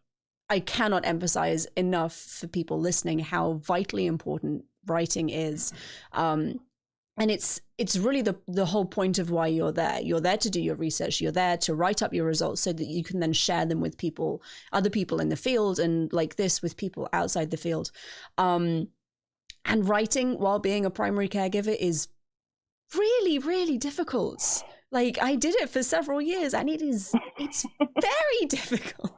I cannot emphasize enough for people listening how vitally important writing is. And it's really the whole point of why you're there. You're there to do your research. You're there to write up your results so that you can then share them with other people in the field, and like this with people outside the field. And writing while being a primary caregiver is really, really difficult. Like, I did it for several years, and it's very difficult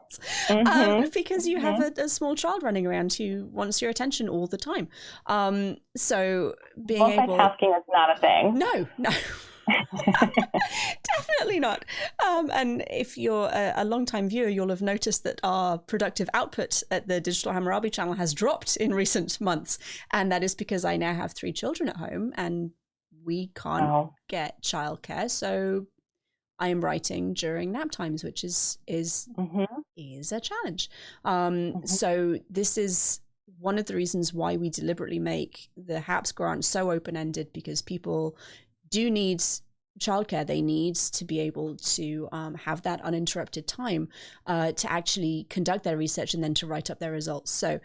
because you have a small child running around who wants your attention all the time. So being able, multitasking is not a thing. No, definitely not. And if you're a long-time viewer, you'll have noticed that our productive output at the Digital Hammurabi channel has dropped in recent months, and that is because I now have 3 children at home, and we can't get childcare, so I am writing during nap times, which is a challenge. So this is one of the reasons why we deliberately make the HAPS grant so open-ended, because people do need childcare. They need to be able to have that uninterrupted time to actually conduct their research and then to write up their results. So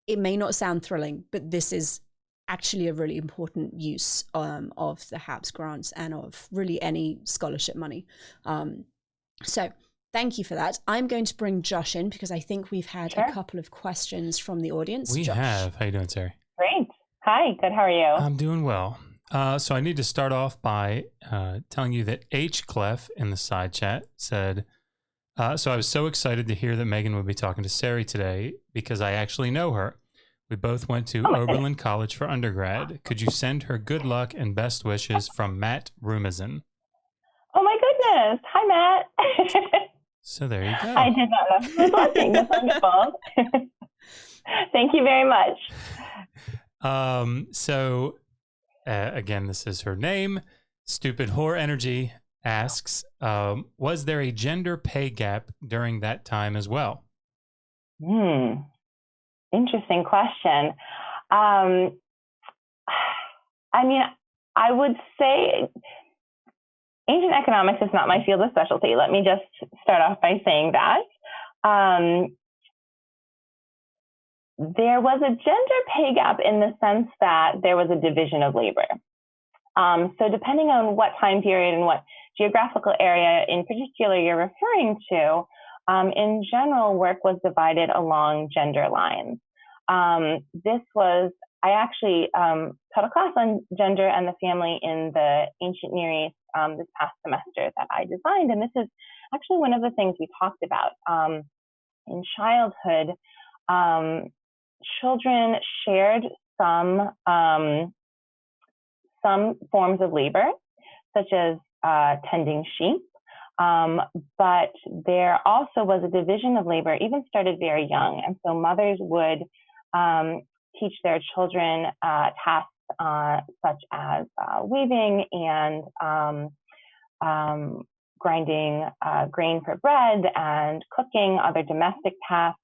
it may not sound thrilling, but this is actually a really important use of the HAPS grants and of really any scholarship money. So thank you for that. I'm going to bring Josh in because I think we've had a couple of questions from the audience. We Josh. have. How you doing, Sari? Great. Hi, good. How are you? I'm doing well. So I need to start off by telling you that 𝀭 in the side chat said, so I was so excited to hear that Megan would be talking to Sari today because I actually know her. We both went to Oberlin College for undergrad. Could you send her good luck and best wishes from Matt Rumazin? Oh my goodness. Hi, Matt. So there you go. I did not know he was watching. That's wonderful. Thank you very much. So again, this is her name. Stupid Whore Energy asks, was there a gender pay gap during that time as well? Interesting question. I mean, I would say ancient economics is not my field of specialty. Let me just start off by saying that. There was a gender pay gap in the sense that there was a division of labor. So depending on what time period and what geographical area in particular you're referring to, in general, work was divided along gender lines. I actually taught a class on gender and the family in the ancient Near East this past semester that I designed. And this is actually one of the things we talked about. In childhood, children shared some forms of labor, such as tending sheep. But there also was a division of labor, even started very young. And so mothers would teach their children tasks such as weaving and grinding grain for bread and cooking, other domestic tasks.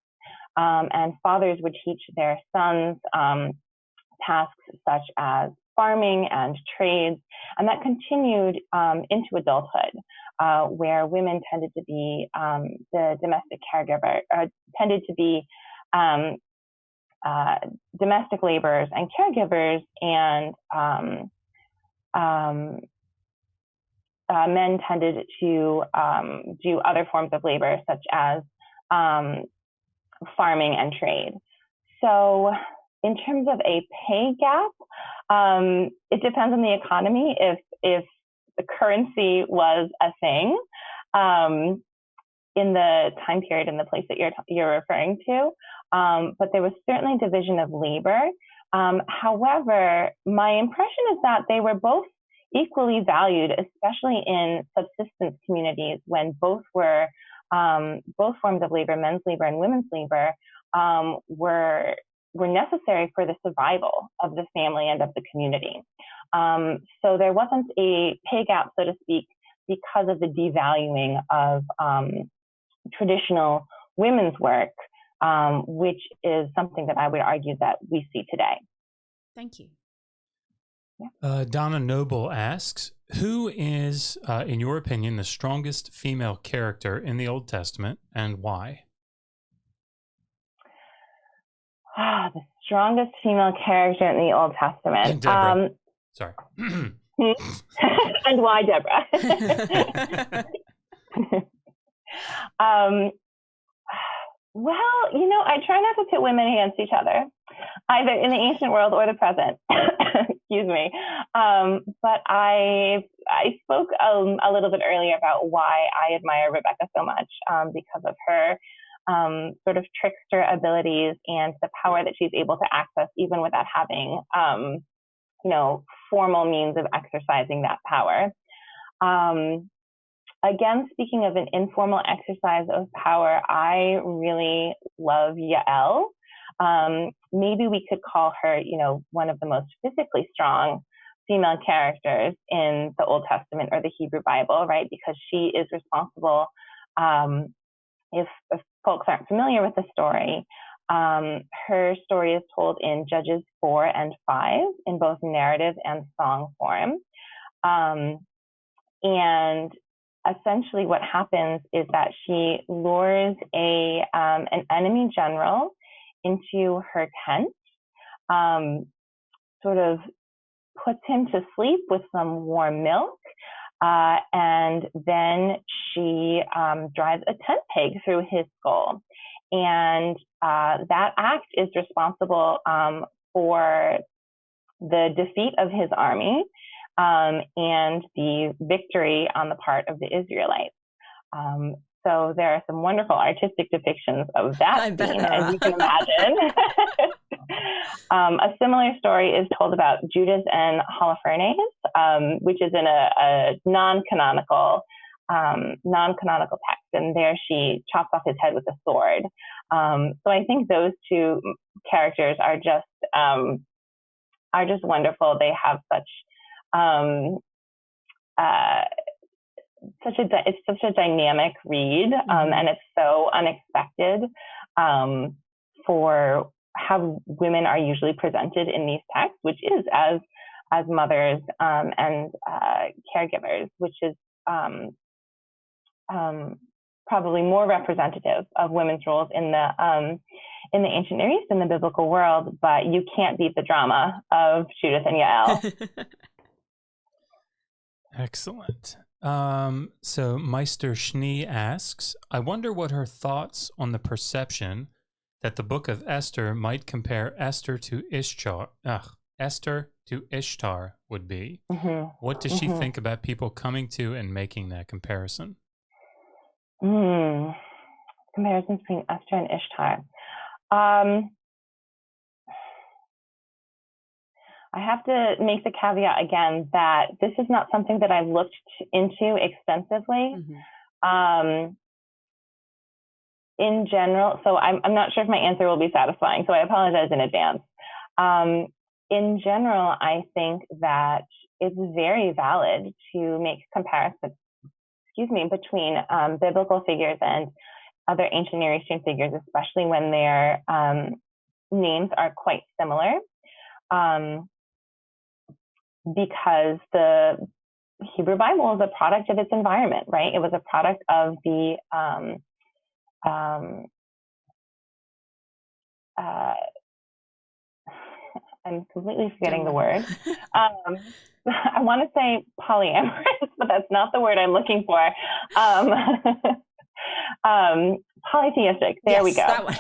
And fathers would teach their sons tasks such as farming and trades. And that continued into adulthood, where women tended to be the domestic caregiver, tended to be domestic laborers and caregivers, and men tended to do other forms of labor, such as farming and trade. So in terms of a pay gap, it depends on the economy. If the currency was a thing in the time period and the place that you're referring to, but there was certainly division of labor. However, my impression is that they were both equally valued, especially in subsistence communities when both forms of labor, men's labor and women's labor, were necessary for the survival of the family and of the community. So there wasn't a pay gap, so to speak, because of the devaluing of traditional women's work, which is something that I would argue that we see today. Thank you. Yeah. Donna Noble asks, who is, in your opinion, the strongest female character in the Old Testament and why? The strongest female character in the Old Testament. Deborah. Sorry. And why Deborah? Well, I try not to pit women against each other, either in the ancient world or the present. Excuse me. But I spoke a little bit earlier about why I admire Rebecca so much, because of her sort of trickster abilities and the power that she's able to access even without having, formal means of exercising that power. Again, speaking of an informal exercise of power, I really love Yael. Maybe we could call her, one of the most physically strong female characters in the Old Testament or the Hebrew Bible, right? Because she is responsible. If folks aren't familiar with the story, her story is told in Judges 4 and 5 in both narrative and song form. And essentially what happens is that she lures an enemy general into her tent, sort of puts him to sleep with some warm milk, and then she drives a tent peg through his skull. And that act is responsible for the defeat of his army and the victory on the part of the Israelites. So there are some wonderful artistic depictions of that scene, as you can imagine. A similar story is told about Judas and Holofernes, which is in a non-canonical text, and there she chops off his head with a sword. So I think those two characters are just wonderful. They have it's such a dynamic read, and it's so unexpected for how women are usually presented in these texts, which is as mothers and caregivers, which is probably more representative of women's roles in the ancient Near East, in the biblical world. But you can't beat the drama of Judith and Yael. Excellent. So Meister Schnee asks, I wonder what her thoughts on the perception that the Book of Esther might compare Esther to Ishtar would be. Mm-hmm. What does she think about people coming to and making that comparison? Comparison between Esther and Ishtar. I have to make the caveat again that this is not something that I've looked into extensively. In general, so I'm not sure if my answer will be satisfying, so I apologize in advance. In general, I think that it's very valid to make comparisons, between biblical figures and other ancient Near Eastern figures, especially when their names are quite similar. Because the Hebrew Bible is a product of its environment, right? It was a product of the I'm completely forgetting the word. I want to say polyamorous, but that's not the word I'm looking for. Polytheistic. There we go. That one.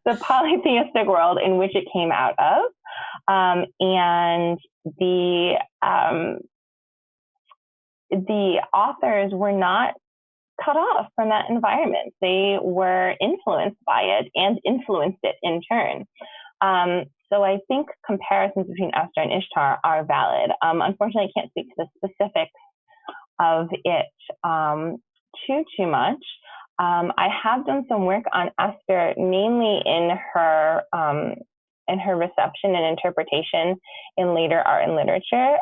The polytheistic world in which it came out of. And the authors were not cut off from that environment. They were influenced by it and influenced it in turn. So I think comparisons between Esther and Ishtar are valid. Unfortunately, I can't speak to the specifics of it too much. I have done some work on Esther, mainly in her reception and interpretation in later art and literature.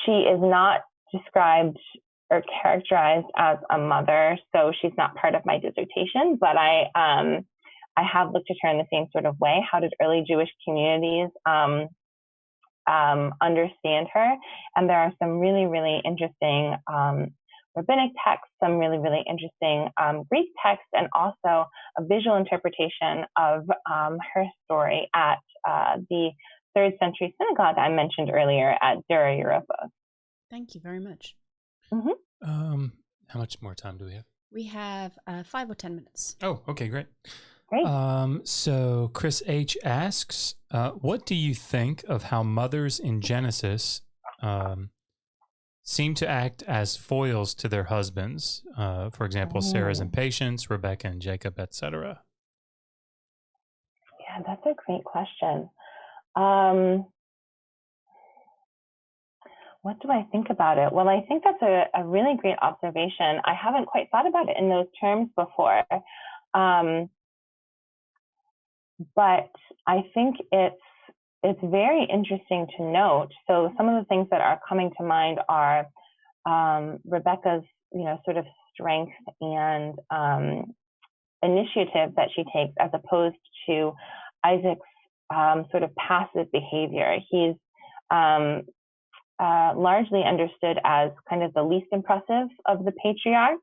She is not described or characterized as a mother, so she's not part of my dissertation, but I have looked at her in the same sort of way. How did early Jewish communities understand her? And there are some really, really interesting rabbinic texts, some really, really interesting Greek texts, and also a visual interpretation of her story at the 3rd century synagogue I mentioned earlier at Dura Europa. Thank you very much. How much more time do we have? We have 5 or 10 minutes. Oh, okay, great. Great. So Chris H. asks, what do you think of how mothers in Genesis seem to act as foils to their husbands? For example, Sarah's impatience, Rebecca and Jacob, etc. Yeah, that's a great question. What do I think about it? Well, I think that's a really great observation. I haven't quite thought about it in those terms before. But I think it's it's very interesting to note. So some of the things that are coming to mind are Rebecca's, sort of strength and initiative that she takes, as opposed to Isaac's sort of passive behavior. He's largely understood as kind of the least impressive of the patriarchs.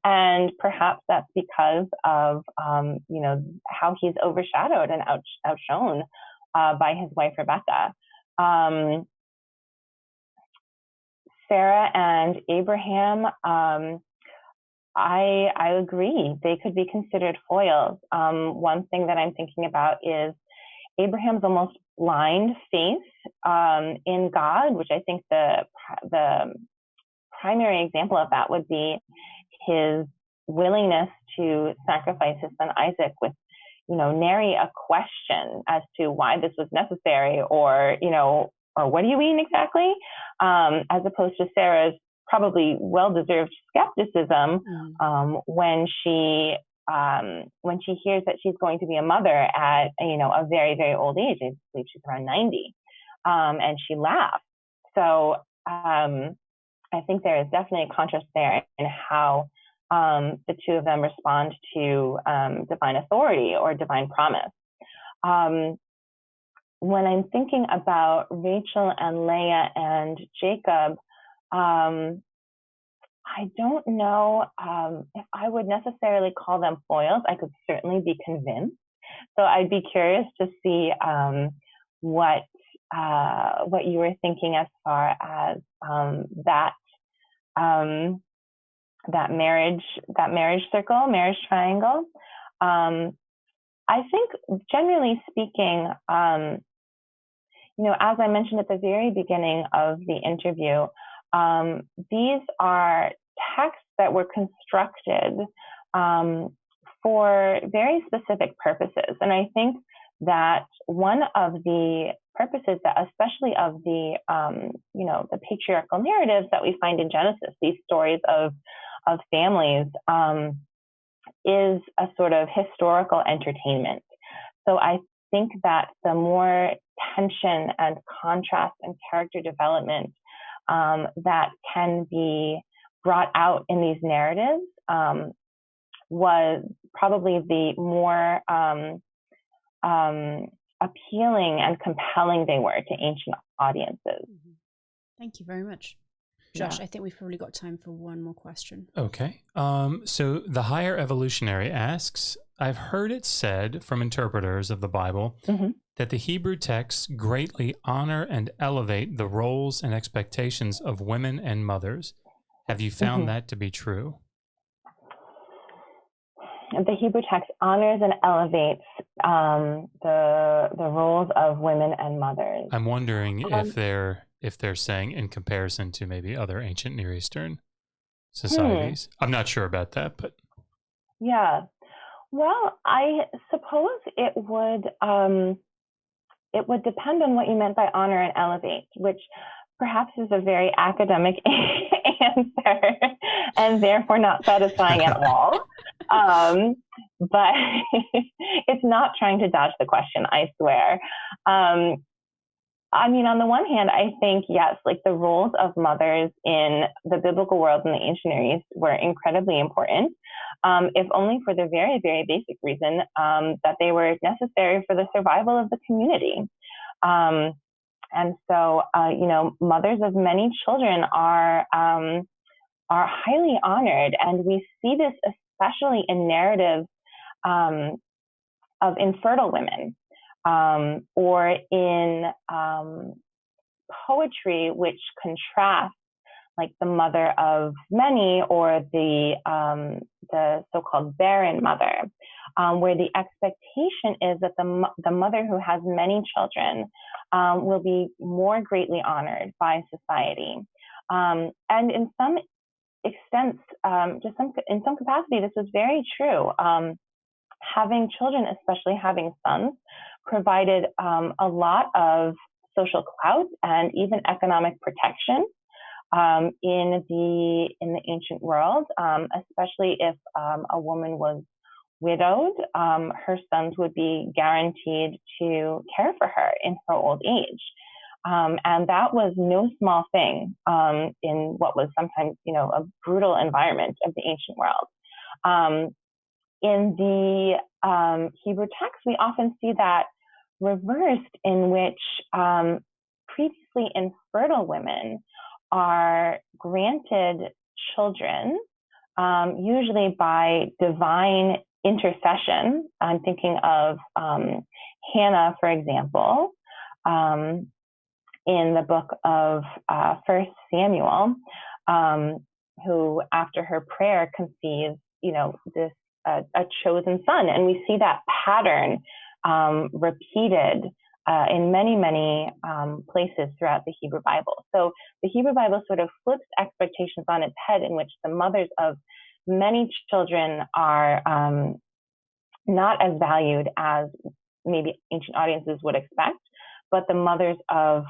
And perhaps that's because of, how he's overshadowed and outshone by his wife, Rebecca. Sarah and Abraham, I agree. They could be considered foils. One thing that I'm thinking about is Abraham's almost blind faith in God, which I think the primary example of that would be his willingness to sacrifice his son Isaac with, nary a question as to why this was necessary, or what do you mean exactly, as opposed to Sarah's probably well-deserved skepticism when she hears that she's going to be a mother at a very, very old age. I believe she's around 90, and she laughs. So I think there is definitely a contrast there in how the two of them respond to divine authority or divine promise. When I'm thinking about Rachel and Leah and Jacob, I don't know if I would necessarily call them foils. I could certainly be convinced. So I'd be curious to see what you were thinking as far as that marriage circle, marriage triangle. I think, generally speaking, as I mentioned at the very beginning of the interview, these are texts that were constructed for very specific purposes. And I think that one of the purposes that, especially of the patriarchal narratives that we find in Genesis, these stories of families, is a sort of historical entertainment. So I think that the more tension and contrast and character development that can be brought out in these narratives was probably the more appealing and compelling they were to ancient audiences. Thank you very much. Josh, Yeah. I think we've probably got time for one more question. Okay. So the Higher Evolutionary asks, I've heard it said from interpreters of the Bible that the Hebrew texts greatly honor and elevate the roles and expectations of women and mothers. Have you found that to be true? The Hebrew text honors and elevates the roles of women and mothers. I'm wondering if they're saying in comparison to maybe other ancient Near Eastern societies. I'm not sure about that, but yeah. Well, I suppose it would depend on what you meant by honor and elevate, which perhaps is a very academic answer and therefore not satisfying at all. But it's not trying to dodge the question, I swear. I mean, on the one hand, I think, yes, like the roles of mothers in the biblical world in the ancient Near East were incredibly important, if only for the very, very basic reason that they were necessary for the survival of the community. And so, mothers of many children are highly honored, and we see this especially in narratives of infertile women. Or in poetry, which contrasts like the mother of many, or the so-called barren mother, where the expectation is that the mother who has many children will be more greatly honored by society. And in some extent, in some capacity, this was very true. Having children, especially having sons, provided a lot of social clout and even economic protection in the ancient world, especially if a woman was widowed, her sons would be guaranteed to care for her in her old age. And that was no small thing in what was sometimes, a brutal environment of the ancient world. In the Hebrew text, we often see that reversed, in which previously infertile women are granted children, usually by divine intercession. I'm thinking of Hannah, for example, in the book of 1 Samuel, who, after her prayer, conceives, this a chosen son, and we see that pattern repeated in many, many places throughout the Hebrew Bible. So the Hebrew Bible sort of flips expectations on its head, in which the mothers of many children are not as valued as maybe ancient audiences would expect, but the mothers of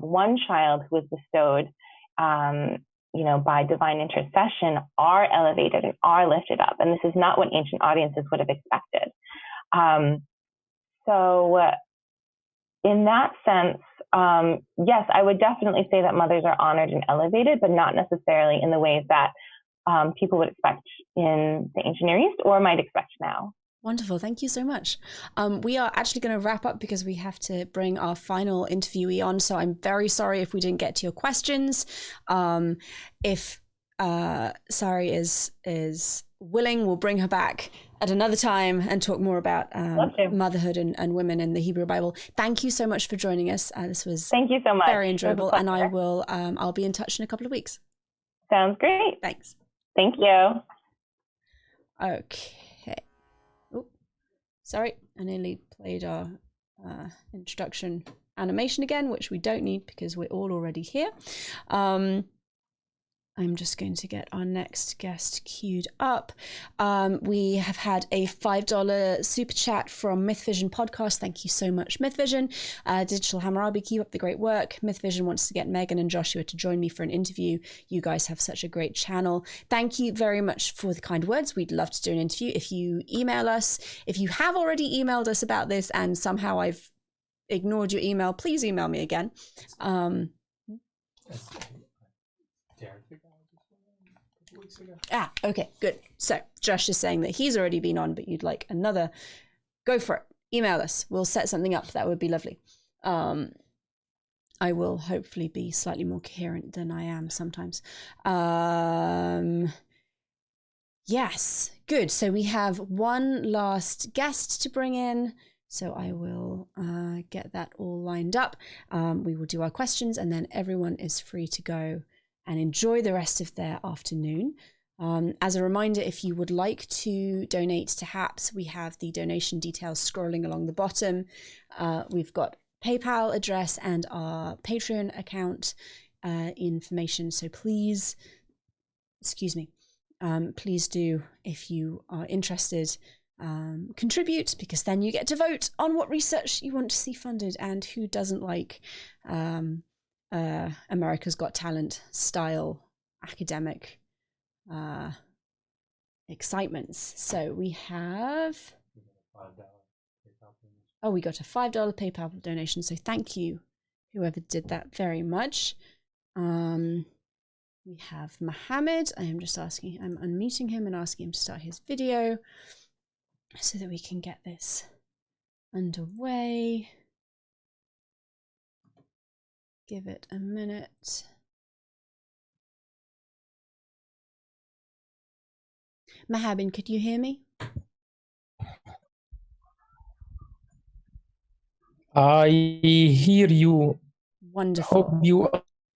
one child who was bestowed, by divine intercession, are elevated and are lifted up. And this is not what ancient audiences would have expected. So in that sense, yes, I would definitely say that mothers are honored and elevated, but not necessarily in the ways that people would expect in the ancient Near East or might expect now. Wonderful. Thank you so much. We are actually going to wrap up because we have to bring our final interviewee on. So I'm very sorry if we didn't get to your questions. If Sari is willing, we'll bring her back at another time and talk more about motherhood and women in the Hebrew Bible. Thank you so much for joining us. This was Thank you so much. Very enjoyable. And I will I'll be in touch in a couple of weeks. Sounds great. Thanks. Thank you. Okay. Sorry, I nearly played our introduction animation again, which we don't need because we're all already here. I'm just going to get our next guest queued up. We have had a $5 super chat from Myth Vision Podcast. Thank you so much, Myth Vision. Digital Hammurabi, keep up the great work. Myth Vision wants to get Megan and Joshua to join me for an interview. You guys have such a great channel. Thank you very much for the kind words. We'd love to do an interview. If you email us, if you have already emailed us about this and somehow I've ignored your email, please email me again. Okay, good. So Josh is saying that he's already been on, but you'd like another. Go for it. Email us. We'll set something up. That would be lovely. I will hopefully be slightly more coherent than I am sometimes. Yes, good. So we have one last guest to bring in. So I will get that all lined up. We will do our questions and then everyone is free to go and enjoy the rest of their afternoon. As a reminder, if you would like to donate to HAPS, we have the donation details scrolling along the bottom. We've got PayPal address and our Patreon account information. So please, please do, if you are interested, contribute, because then you get to vote on what research you want to see funded, and who doesn't like America's Got Talent style academic excitements. So we have, we got a $5 PayPal donation. So thank you, whoever did that, very much. We have Muhammad. I'm unmuting him and asking him to start his video so that we can get this underway. Give it a minute. Mahabin, could you hear me? I hear you. Wonderful. Hope you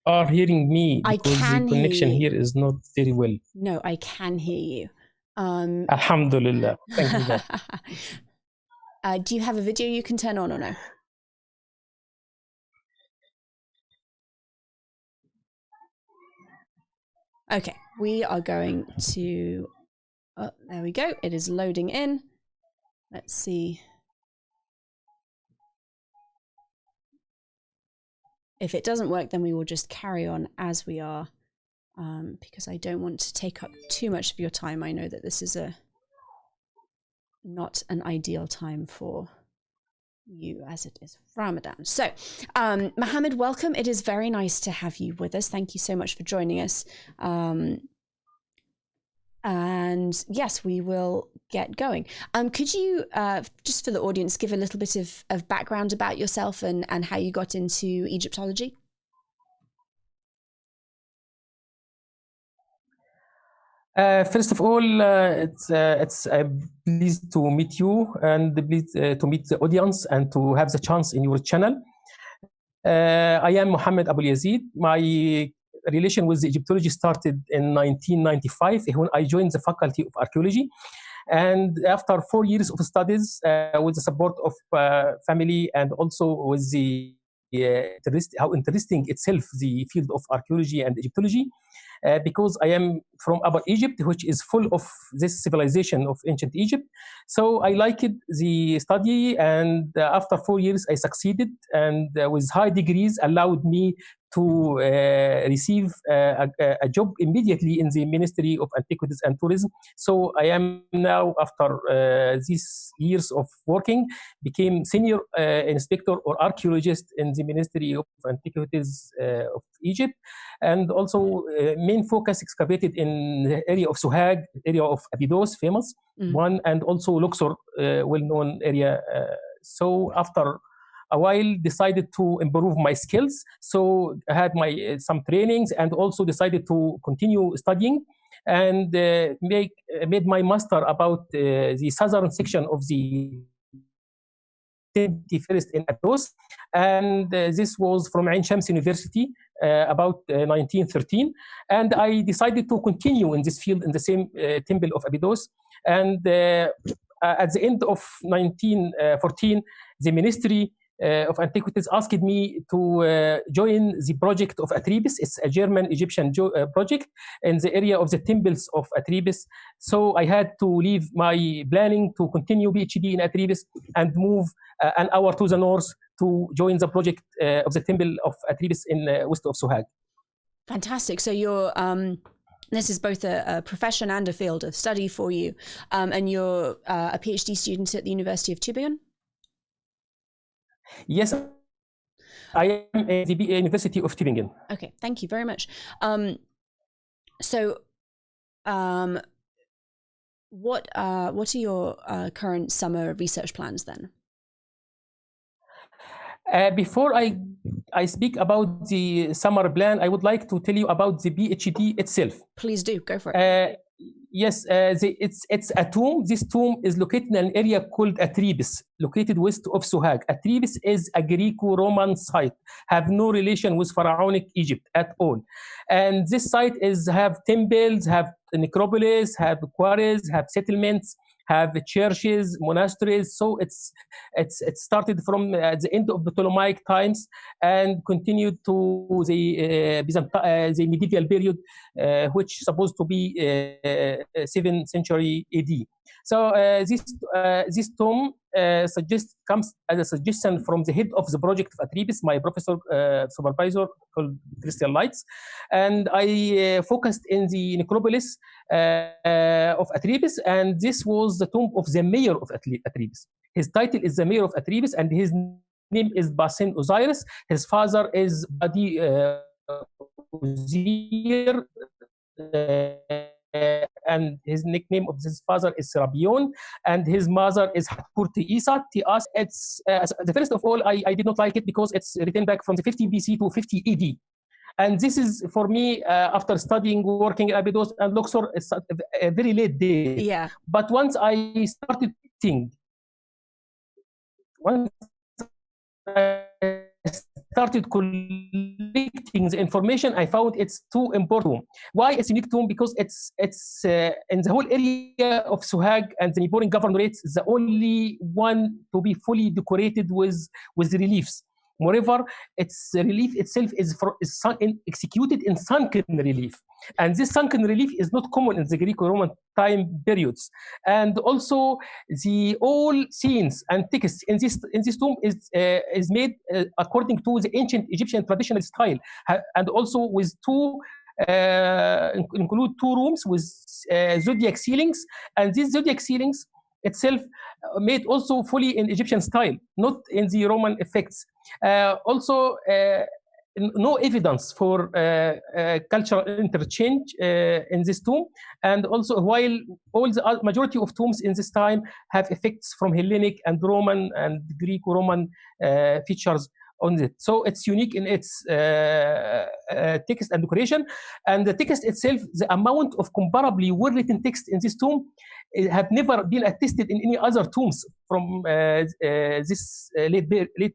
are hearing me, because the connection here is not very well. No, I can hear you. Alhamdulillah. Thank you, God. Do you have a video you can turn on or no? Okay, we are going to, there we go. It is loading in. Let's see. If it doesn't work, then we will just carry on as we are because I don't want to take up too much of your time. I know that this is not an ideal time for you as it is Ramadan. So, Muhammad, welcome. It is very nice to have you with us. Thank you so much for joining us. And yes, we will get going. Could you, just for the audience, give a little bit of background about yourself and how you got into Egyptology? First of all, it's pleased to meet you and pleased to meet the audience and to have the chance in your channel. I am Muhammad Yazeed. My relation with Egyptology started in 1995 when I joined the Faculty of Archaeology. And after 4 years of studies, with the support of family and also with the how interesting itself the field of archaeology and Egyptology, because I am from Upper Egypt, which is full of this civilization of ancient Egypt. So I liked the study, and after 4 years, I succeeded, and with high degrees allowed me to receive a job immediately in the Ministry of Antiquities and Tourism. So I am now, after these years of working, became senior inspector or archaeologist in the Ministry of Antiquities of Egypt, and also main focus excavated in the area of Sohag, area of Abydos, famous one, and also Luxor, well-known area. So after a while, decided to improve my skills. So I had my some trainings and also decided to continue studying and made my master about the southern section of the 21st in Abydos, and this was from Ain Shams University about 1913. And I decided to continue in this field in the same temple of Abydos. And at the end of 1914, the Ministry of Antiquities asked me to join the project of Atribis. It's a German-Egyptian project in the area of the temples of Atribis. So I had to leave my planning to continue Ph.D. in Atribis and move an hour to the north to join the project of the temple of Atribis in west of Sohag. Fantastic. So you're this is both a profession and a field of study for you, and you're a PhD student at the University of Tübingen? Yes, I am at the University of Tübingen. Okay, thank you very much. What are your current summer research plans then? Before I speak about the summer plan, I would like to tell you about the PhD itself. Please do, go for it. Yes, it's a tomb. This tomb is located in an area called Atribis, located west of Sohag. Atribis is a Greco-Roman site, have no relation with pharaonic Egypt at all. And this site have temples, have necropolis, have quarries, have settlements, have churches, monasteries. So it started from the end of the Ptolemaic times and continued to the medieval period, which is supposed to be 7th century AD. So this tomb comes as a suggestion from the head of the project of Atribis, my professor supervisor called Christian Lights, and I focused in the necropolis of Atribis, and this was the tomb of the mayor of Atribis. His title is the mayor of Atribis, and his name is Basin Osiris. His father is Badi Uzir, and his nickname of his father is Rabion, and his mother is Hakurti Isa. It's the first of all, I did not like it because it's written back from the 50 BC to 50 AD. And this is, for me, after studying, working in Abydos and Luxor, it's a very late day. Yeah. But once I started thinking, collecting the information, I found it's too important. Why it's a unique tomb? Because it's in the whole area of Sohag and the neighboring governorates, the only one to be fully decorated with reliefs. Moreover, its relief itself is executed in sunken relief. And this sunken relief is not common in the Greco-Roman time periods. And also, all scenes and texts in this tomb is made according to the ancient Egyptian traditional style, and also with two include 2 rooms with zodiac ceilings, and these zodiac ceilings itself made also fully in Egyptian style, not in the Roman effects. Also, no evidence for cultural interchange in this tomb, and also while all the majority of tombs in this time have effects from Hellenic and Roman and Greco-Roman features on it. So it's unique in its text and decoration. And the text itself, the amount of comparably well-written text in this tomb have never been attested in any other tombs from this late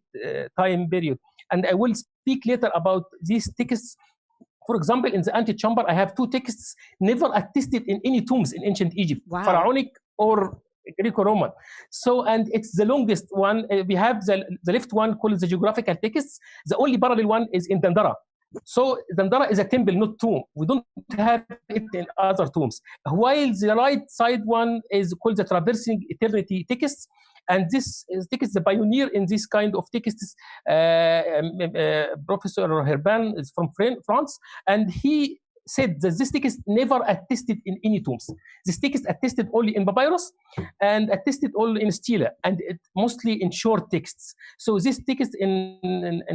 time period. And I will speak later about these texts. For example, in the antechamber, I have 2 texts never attested in any tombs in ancient Egypt, Wow. Pharaonic or Greco-Roman. So, and it's the longest one. We have the left one called the geographical texts. The only parallel one is in Dandara. So Dandara is a temple, not tomb. We don't have it in other tombs. While the right side one is called the Traversing Eternity texts. And this text is the pioneer in this kind of texts. Professor Herban is from France, and he said that this text never attested in any tombs. This text attested only in papyrus and attested only in stela, and it mostly in short texts. So this text in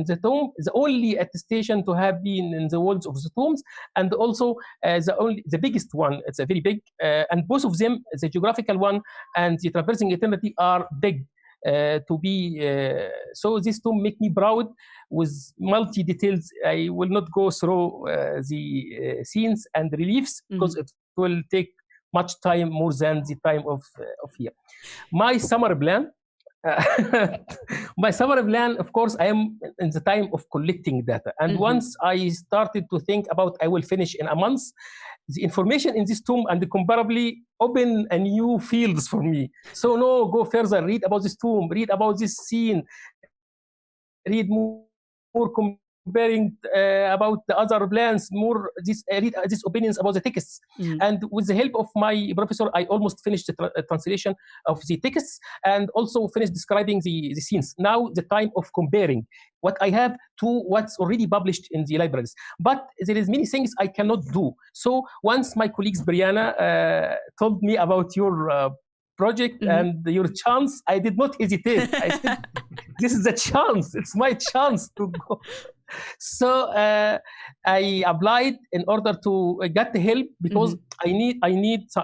the tomb is the only attestation to have been in the walls of the tombs, and also the biggest one. It's a very big, and both of them, the geographical one and the Traversing Eternity, are big. To be so this tomb make me proud with multi details. I will not go through the scenes and reliefs because it will take much time, more than the time of here. My summer plan. My summer plan, of course, I am in the time of collecting data. And once I started to think about I will finish in a month, the information in this tomb and comparably open a new fields for me. So no, go further, read about this tomb, read about this scene, read more comparing about the other plans, more read these opinions about the texts. And with the help of my professor, I almost finished the translation of the texts and also finished describing the scenes. Now the time of comparing what I have to what's already published in the libraries. But there is many things I cannot do. So once my colleagues Brianna told me about your project and your chance, I did not hesitate. I said, this is a chance. It's my chance to go. So I applied in order to get the help because I need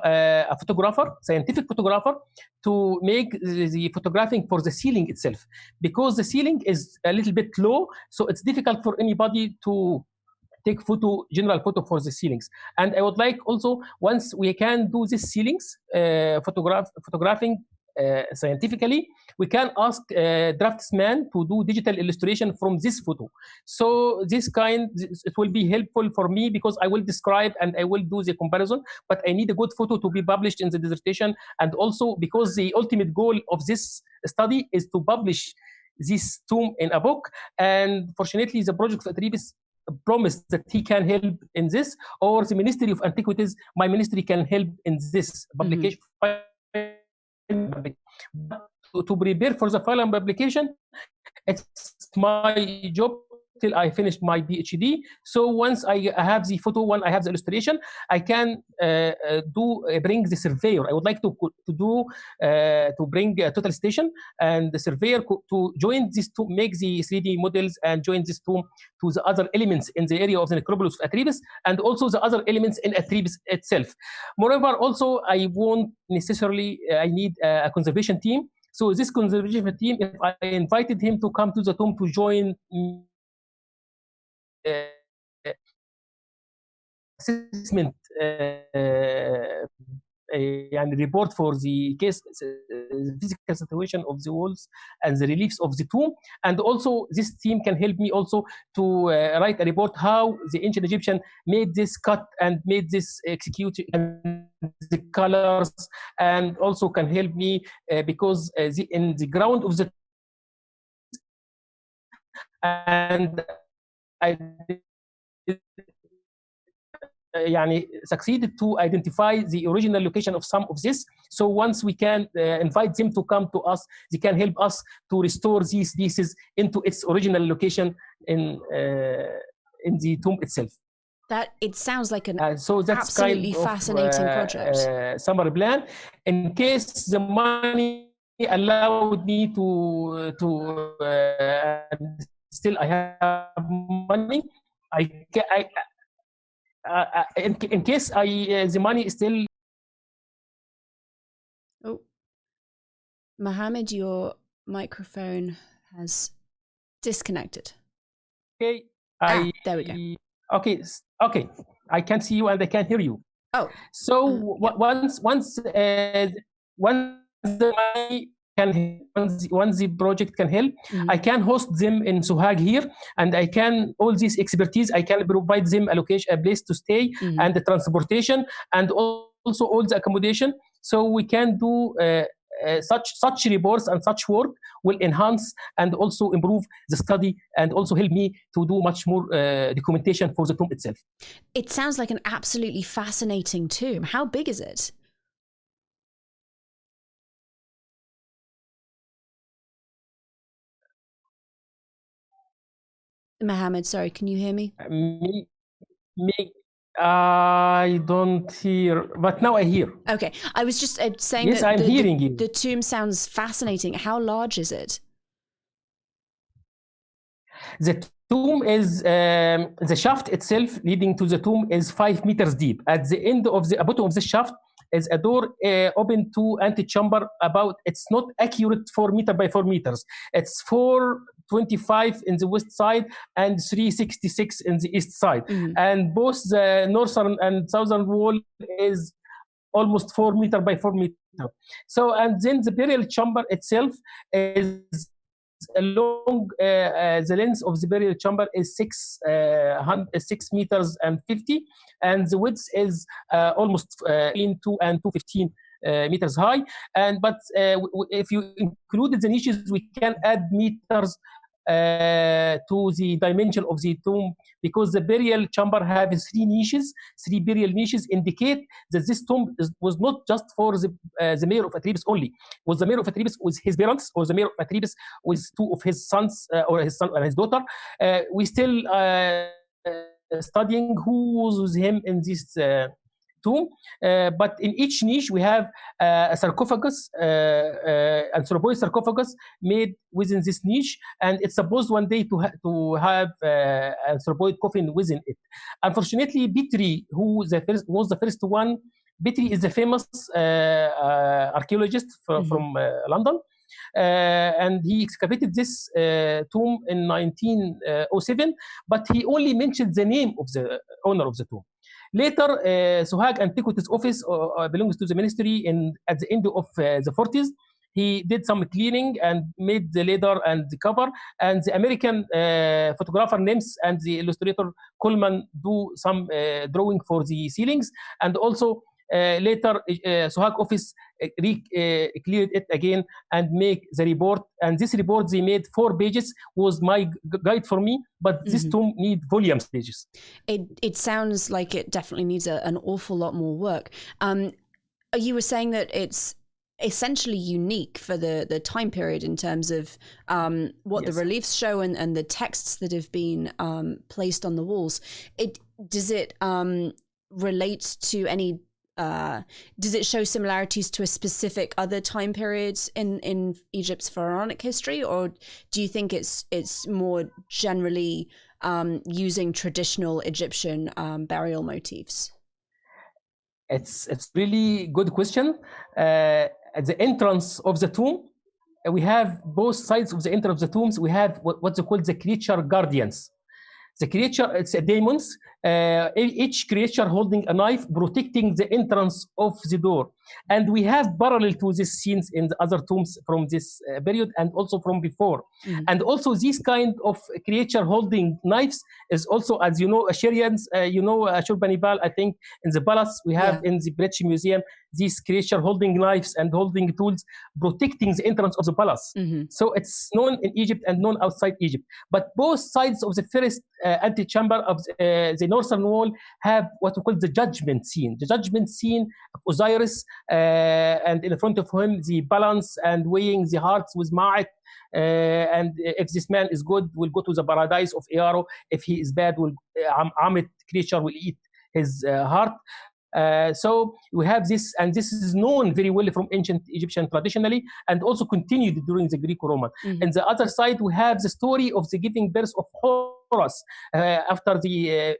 a photographer, scientific photographer, to make the photographing for the ceiling itself, because the ceiling is a little bit low, so it's difficult for anybody to take general photo for the ceilings. And I would like also, once we can do these ceilings, photographing scientifically, we can ask draftsman to do digital illustration from this photo. So it will be helpful for me because I will describe and I will do the comparison, but I need a good photo to be published in the dissertation. And also because the ultimate goal of this study is to publish this tomb in a book. And fortunately, the project of Atribis promised that he can help in this, or the Ministry of Antiquities, my ministry, can help in this publication. But to prepare for the final publication, it's my job till I finished my PhD. So once I have the photo, when I have the illustration, I can bring the surveyor. I would like to bring a total station and the surveyor to join this to make the 3D models and join this tomb to the other elements in the area of the necropolis of Atribis and also the other elements in Atribis itself. Moreover, also I won't necessarily I need a conservation team. So this conservation team, if I invited him to come to the tomb to join assessment and report for the case physical situation of the walls and the reliefs of the tomb, and also this team can help me also to write a report how the ancient Egyptian made this cut and made this execute and the colors, and also can help me because in the ground of the and I succeeded to identify the original location of some of this. So once we can invite them to come to us, they can help us to restore these pieces into its original location in the tomb itself. That it sounds like an So that's absolutely kind of fascinating project. Summer plan. In case the money allowed me to still I have money, in case the money is still. Oh, Mohammed, your microphone has disconnected. Okay, there we go. Okay, I can see you and I can hear you. Oh, so yeah. once the money can, once the project can help, I can host them in Sohag here, and I can all this expertise I can provide them a location, a place to stay, and the transportation, and also all the accommodation. So we can do such reports and such work will enhance and also improve the study and also help me to do much more documentation for the tomb itself. It sounds like an absolutely fascinating tomb. How big is it? Mohammed, sorry, can you hear me? I don't hear, but now I hear. Okay, I was just saying yes, that I'm hearing you. The tomb sounds fascinating. How large is it? The tomb is, the shaft itself leading to the tomb is 5 meters deep. At the end of the bottom of the shaft is a door open to antechamber about, it's not accurate 4 meter by 4 meters. It's 425 in the west side and 366 in the east side. And both the northern and southern wall is almost 4 meter by 4 meter. So, and then the burial chamber itself is along the length of the burial chamber is 6 meters and 50, and the width is almost between 2 and 215 meters high. And but if you included the niches, we can add meters to the dimension of the tomb, because the burial chamber have 3 burial niches, indicate that this tomb was not just for the mayor of Atribis only. Was the mayor of Atribis with his parents, or the mayor of Atribis with 2 of his sons, or his son and his daughter? We still studying who was with him in this tomb, but in each niche we have a sarcophagus, anthropoid sarcophagus made within this niche, and it's supposed one day to have anthropoid coffin within it. Unfortunately, Petrie, who was the first one, Petrie is the famous archaeologist from London, and he excavated this tomb in 1907, but he only mentioned the name of the owner of the tomb. Later, Sohag Antiquities Office belongs to the ministry, and at the end of the 40s, he did some cleaning and made the leather and the cover, and the American photographer Nims and the illustrator Coleman do some drawing for the ceilings, and also later Sohag office cleared it again and make the report, and this report they made 4 pages, was my guide for me, but this tomb need volumes pages. It sounds like it definitely needs an awful lot more work. You were saying that it's essentially unique for the time period in terms of what the reliefs show and the texts that have been placed on the walls. Does it relate to any does it show similarities to a specific other time periods in Egypt's pharaonic history, or do you think it's more generally using traditional Egyptian burial motifs? It's really good question. At the entrance of the tomb, we have both sides of the entrance of the tombs. We have what's called the creature guardians. The creature, it's a demons, each creature holding a knife protecting the entrance of the door. And we have parallel to these scenes in the other tombs from this period and also from before. And also this kind of creature holding knives is also, as you know, Assyrians, Ashurbanipal, I think in the palace we have in the British Museum, this creature holding knives and holding tools protecting the entrance of the palace. So it's known in Egypt and known outside Egypt. But both sides of the first antechamber of the northern wall have what we call the judgment scene. The judgment scene of Osiris, and in front of him the balance and weighing the hearts with Ma'at. And if this man is good, will go to the paradise of Iaro. If he is bad, will Amit creature will eat his heart. So we have this, and this is known very well from ancient Egyptian traditionally, and also continued during the Greco-Roman. Mm-hmm. And the other side, we have the story of the giving birth of Horus after the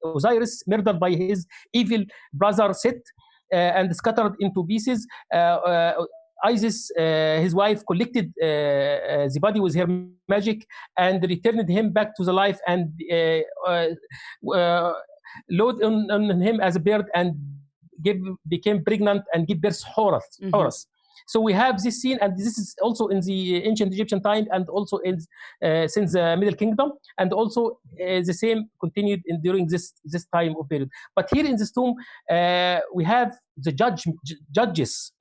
Osiris murdered by his evil brother Set and scattered into pieces. Isis, his wife, collected the body with her magic and returned him back to the life, and load on him as a bird, and became pregnant and give birth Horus. Mm-hmm. So we have this scene, and this is also in the ancient Egyptian time, and also in since the Middle Kingdom, and also the same continued during this time of period. But here in this tomb, we have the judges.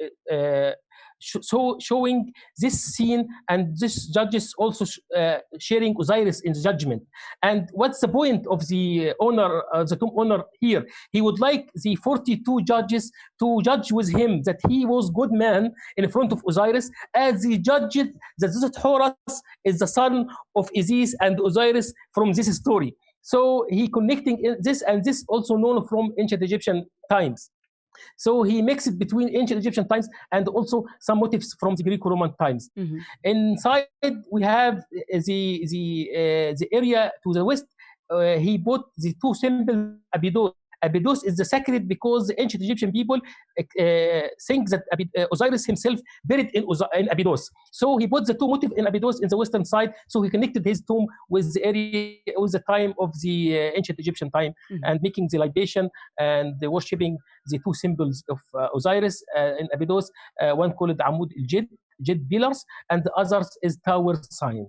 Showing this scene, and this judges also sharing Osiris in judgment. And what's the point of the owner, the tomb owner here? He would like the 42 judges to judge with him that he was good man in front of Osiris, as he judged that Horus is the son of Isis and Osiris from this story. So he connecting this, and this also known from ancient Egyptian times. So he mixed between ancient Egyptian times and also some motifs from the Greco-Roman times. Mm-hmm. Inside we have the area to the west. He put the two symbols Abydos. Abydos is the sacred because the ancient Egyptian people think that Osiris himself buried in Abydos. So he put the two motifs in Abydos in the western side. So he connected his tomb with the area, with the time of the ancient Egyptian time, mm-hmm. and making the libation and the worshipping the two symbols of Osiris in Abydos. One called Amud al-Jed pillars, and the others is tower sign.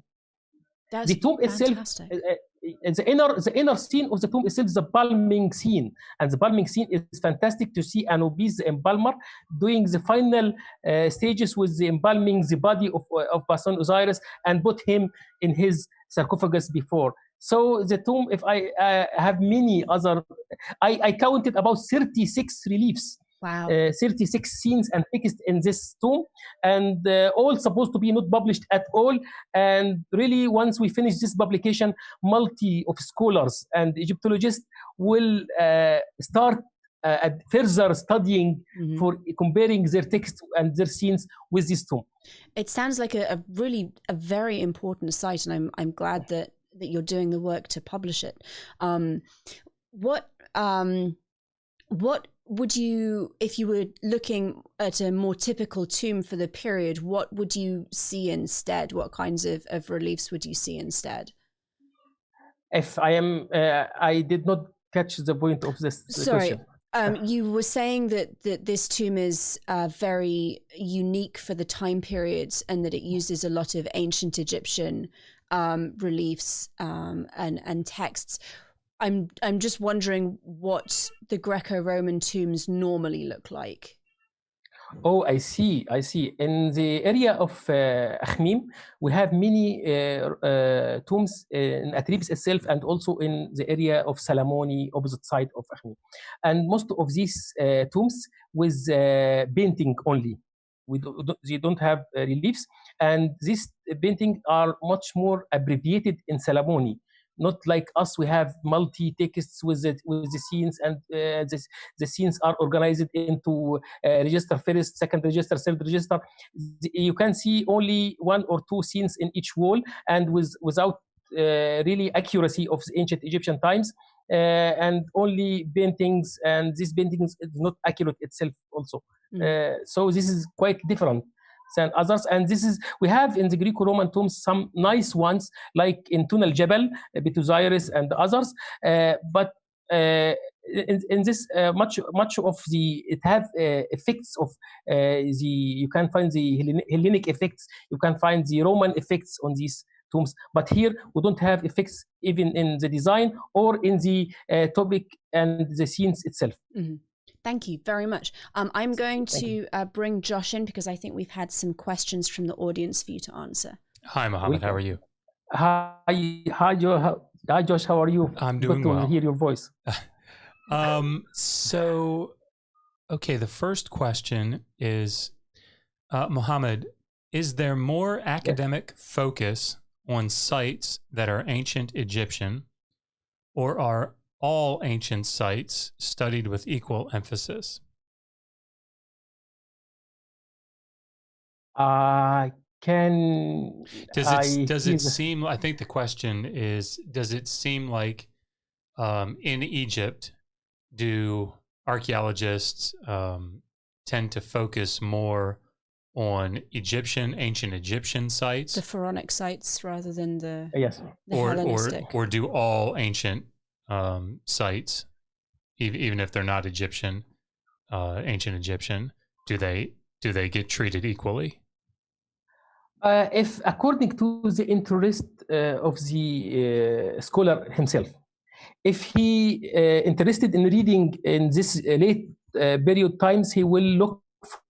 That's the tomb fantastic. Itself, the inner scene of the tomb itself is the embalming scene, and the embalming scene is fantastic to see Anubis, the embalmer, doing the final stages with the embalming the body of Person Osiris and put him in his sarcophagus before. So the tomb, if I have many other, I counted about 36 reliefs. Wow. 36 scenes and text in this tomb, and all supposed to be not published at all. And really, once we finish this publication, multi of scholars and Egyptologists will start further studying, mm-hmm. for comparing their text and their scenes with this tomb. It sounds like a very important site, and I'm glad that you're doing the work to publish it. What would you, if you were looking at a more typical tomb for the period, what would you see instead? What kinds of reliefs would you see instead? If I did not catch the point of this Sorry. question. You were saying that this tomb is very unique for the time periods, and that it uses a lot of ancient Egyptian reliefs and texts. I'm just wondering what the Greco-Roman tombs normally look like. Oh, I see. In the area of Akhmim, we have many tombs in Atribis itself, and also in the area of Salamoni, opposite side of Akhmim. And most of these tombs with painting only. They don't have reliefs, and these paintings are much more abbreviated in Salamoni. Not like us, we have multi-texts with the scenes, and the scenes are organized into register first, second register, third register. You can see only one or two scenes in each wall, and without really accuracy of the ancient Egyptian times, and only paintings, and these paintings is not accurate itself also. So this is quite different than others, and we have in the Greco-Roman tombs some nice ones, like in Tun al-Jabal, Osiris and others, but in this much of it have effects of you can find the Hellenic effects, you can find the Roman effects on these tombs, but here we don't have effects even in the design or in the topic and the scenes itself. Mm-hmm. Thank you very much. I'm going to bring Josh in, because I think we've had some questions from the audience for you to answer. Hi, Muhammad. How are you? Hi, Joe. Hi, Josh. How are you? I'm doing Good to well. hear your voice. Okay, the first question is, Muhammad, is there more academic focus on sites that are ancient Egyptian, or are all ancient sites studied with equal emphasis? Does it seem, I think the question is, does it seem like in Egypt, do archaeologists tend to focus more on ancient Egyptian sites? The pharaonic sites rather than the Hellenistic. Or do all ancient sites, even if they're not Egyptian, ancient Egyptian, do they get treated equally? If according to the interest of the scholar himself, if he interested in reading in this late period times, he will look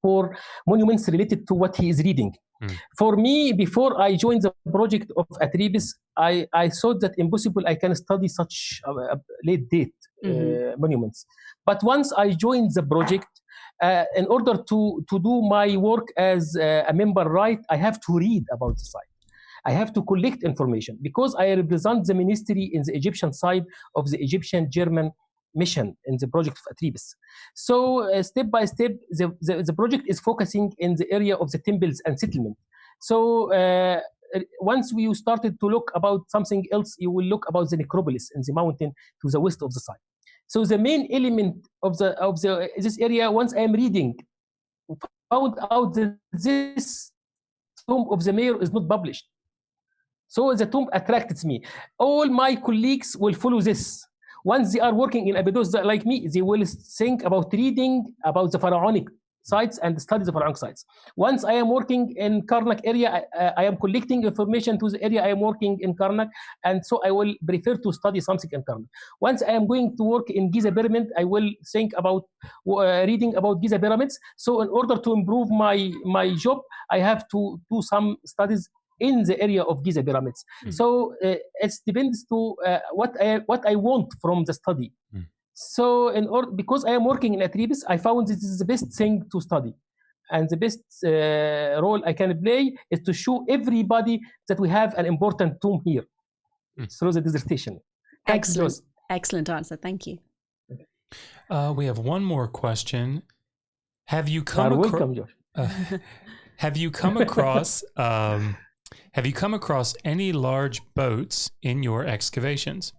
for monuments related to what he is reading. For me, before I joined the project of Atribis, I thought that impossible I can study such late date monuments. But once I joined the project, in order to do my work as a member right, I have to read about the site. I have to collect information because I represent the ministry in the Egyptian side of the Egyptian German mission in the project of Atribis. So step by step, the project is focusing in the area of the temples and settlement. So once you started to look about something else, you will look about the necropolis in the mountain to the west of the site. So the main element of this area, once I am reading, found out that this tomb of the mayor is not published. So the tomb attracted me. All my colleagues will follow this. Once they are working in Abydos like me, they will think about reading about the pharaonic sites and study the pharaonic sites. Once I am working in Karnak area, I am collecting information to the area I am working in Karnak, and so I will prefer to study something in Karnak. Once I am going to work in Giza pyramid, I will think about reading about Giza pyramids. So in order to improve my job, I have to do some studies in the area of Giza pyramids. So it depends to what I want from the study. So because I am working in Atribis, I found this is the best thing to study. And the best role I can play is to show everybody that we have an important tomb here through the dissertation. Excellent. Excellent answer. Thank you. We have one more question. Have you come across any large boats in your excavations?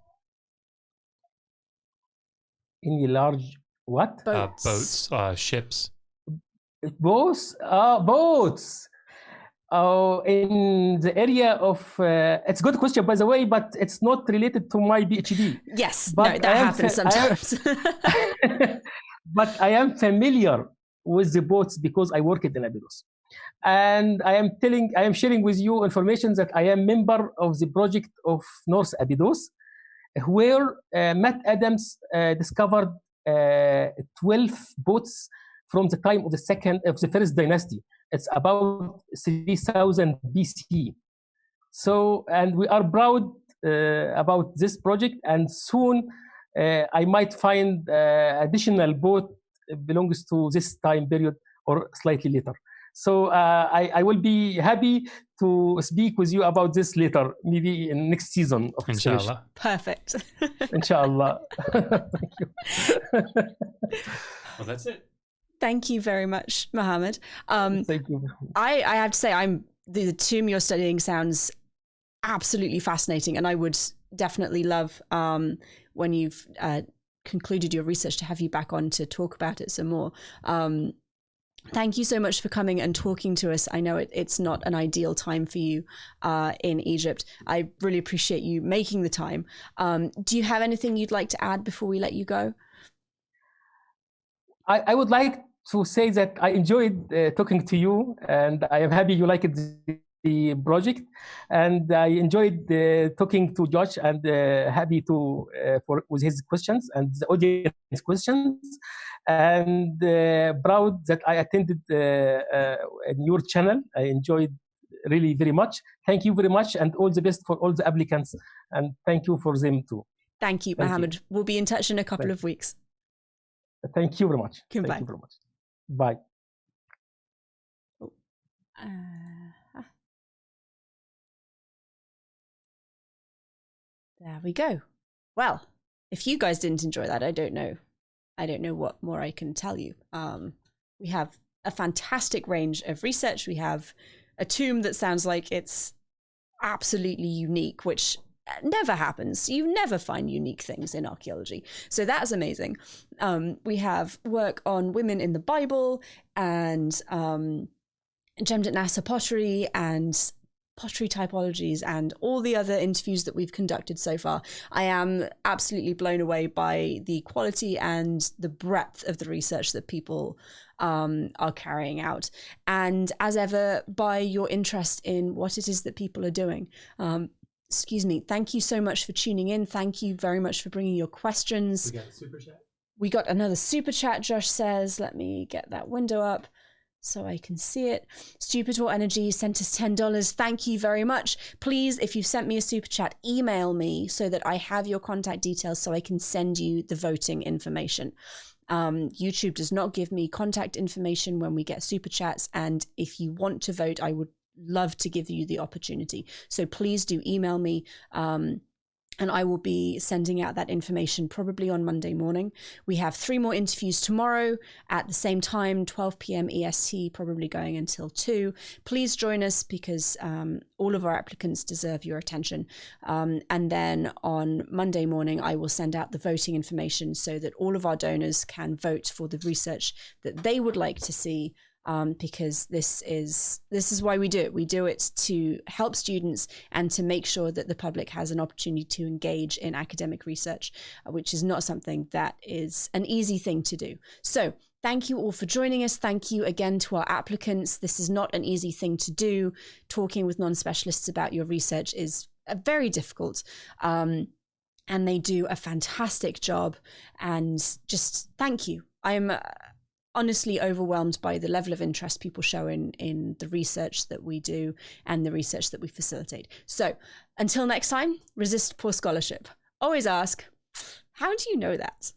Any large what? Boats, ships. Boats? Boats. In the area of, it's a good question, by the way, but it's not related to my PhD. Yes, but that happens sometimes. But I am familiar with the boats because I worked in Abydos. And I am sharing with you information that I am member of the project of North Abydos, where Matt Adams discovered 12 boats from the time of the first dynasty. It's about 3000 BC. So, and we are proud about this project, and soon I might find additional boat belongs to this time period or slightly later. So I will be happy to speak with you about this later, maybe in next season of Inshallah. Perfect. Inshallah. Thank you. Well, that's it. Thank you very much, Muhammad. Thank you. I have to say, the tomb you're studying sounds absolutely fascinating, and I would definitely love when you've concluded your research to have you back on to talk about it some more. Thank you so much for coming and talking to us. I know it's not an ideal time for you in Egypt. I really appreciate you making the time. Do you have anything you'd like to add before we let you go? I would like to say that I enjoyed talking to you, and I am happy you liked the project, and I enjoyed talking to Josh, and happy with his questions and the audience questions, and proud that I attended in your channel. I enjoyed really very much. Thank you very much, and all the best for all the applicants, and thank you for them too. Thank you, Muhammad. We'll be in touch in a couple of weeks. Thank you very much. Goodbye. Thank you very much. Bye. There we go. Well, if you guys didn't enjoy that, I don't know what more I can tell you. We have a fantastic range of research. We have a tomb that sounds like it's absolutely unique, which never happens. You never find unique things in archaeology. So that's amazing. We have work on women in the Bible and gemmed at NASA pottery and pottery typologies and all the other interviews that we've conducted so far. I am absolutely blown away by the quality and the breadth of the research that people are carrying out. And as ever, by your interest in what it is that people are doing. Excuse me. Thank you so much for tuning in. Thank you very much for bringing your questions. We got a super chat. We got another super chat, Josh says. Let me get that window up so I can see it. Stupidor Energy sent us $10. Thank you very much. Please, if you've sent me a super chat, email me so that I have your contact details so I can send you the voting information. YouTube does not give me contact information when we get super chats, and if you want to vote, I would love to give you the opportunity. So please do email me. And I will be sending out that information probably on Monday morning. We have 3 more interviews tomorrow at the same time, 12 p.m. EST, probably going until 2. Please join us because all of our applicants deserve your attention. And then on Monday morning, I will send out the voting information so that all of our donors can vote for the research that they would like to see. Because this is why we do it. We do it to help students and to make sure that the public has an opportunity to engage in academic research, which is not something that is an easy thing to do. So thank you all for joining us. Thank you again to our applicants. This is not an easy thing to do. Talking with non-specialists about your research is very difficult. And they do a fantastic job. And just thank you. I'm honestly overwhelmed by the level of interest people show in the research that we do and the research that we facilitate. So until next time, resist poor scholarship. Always ask, how do you know that?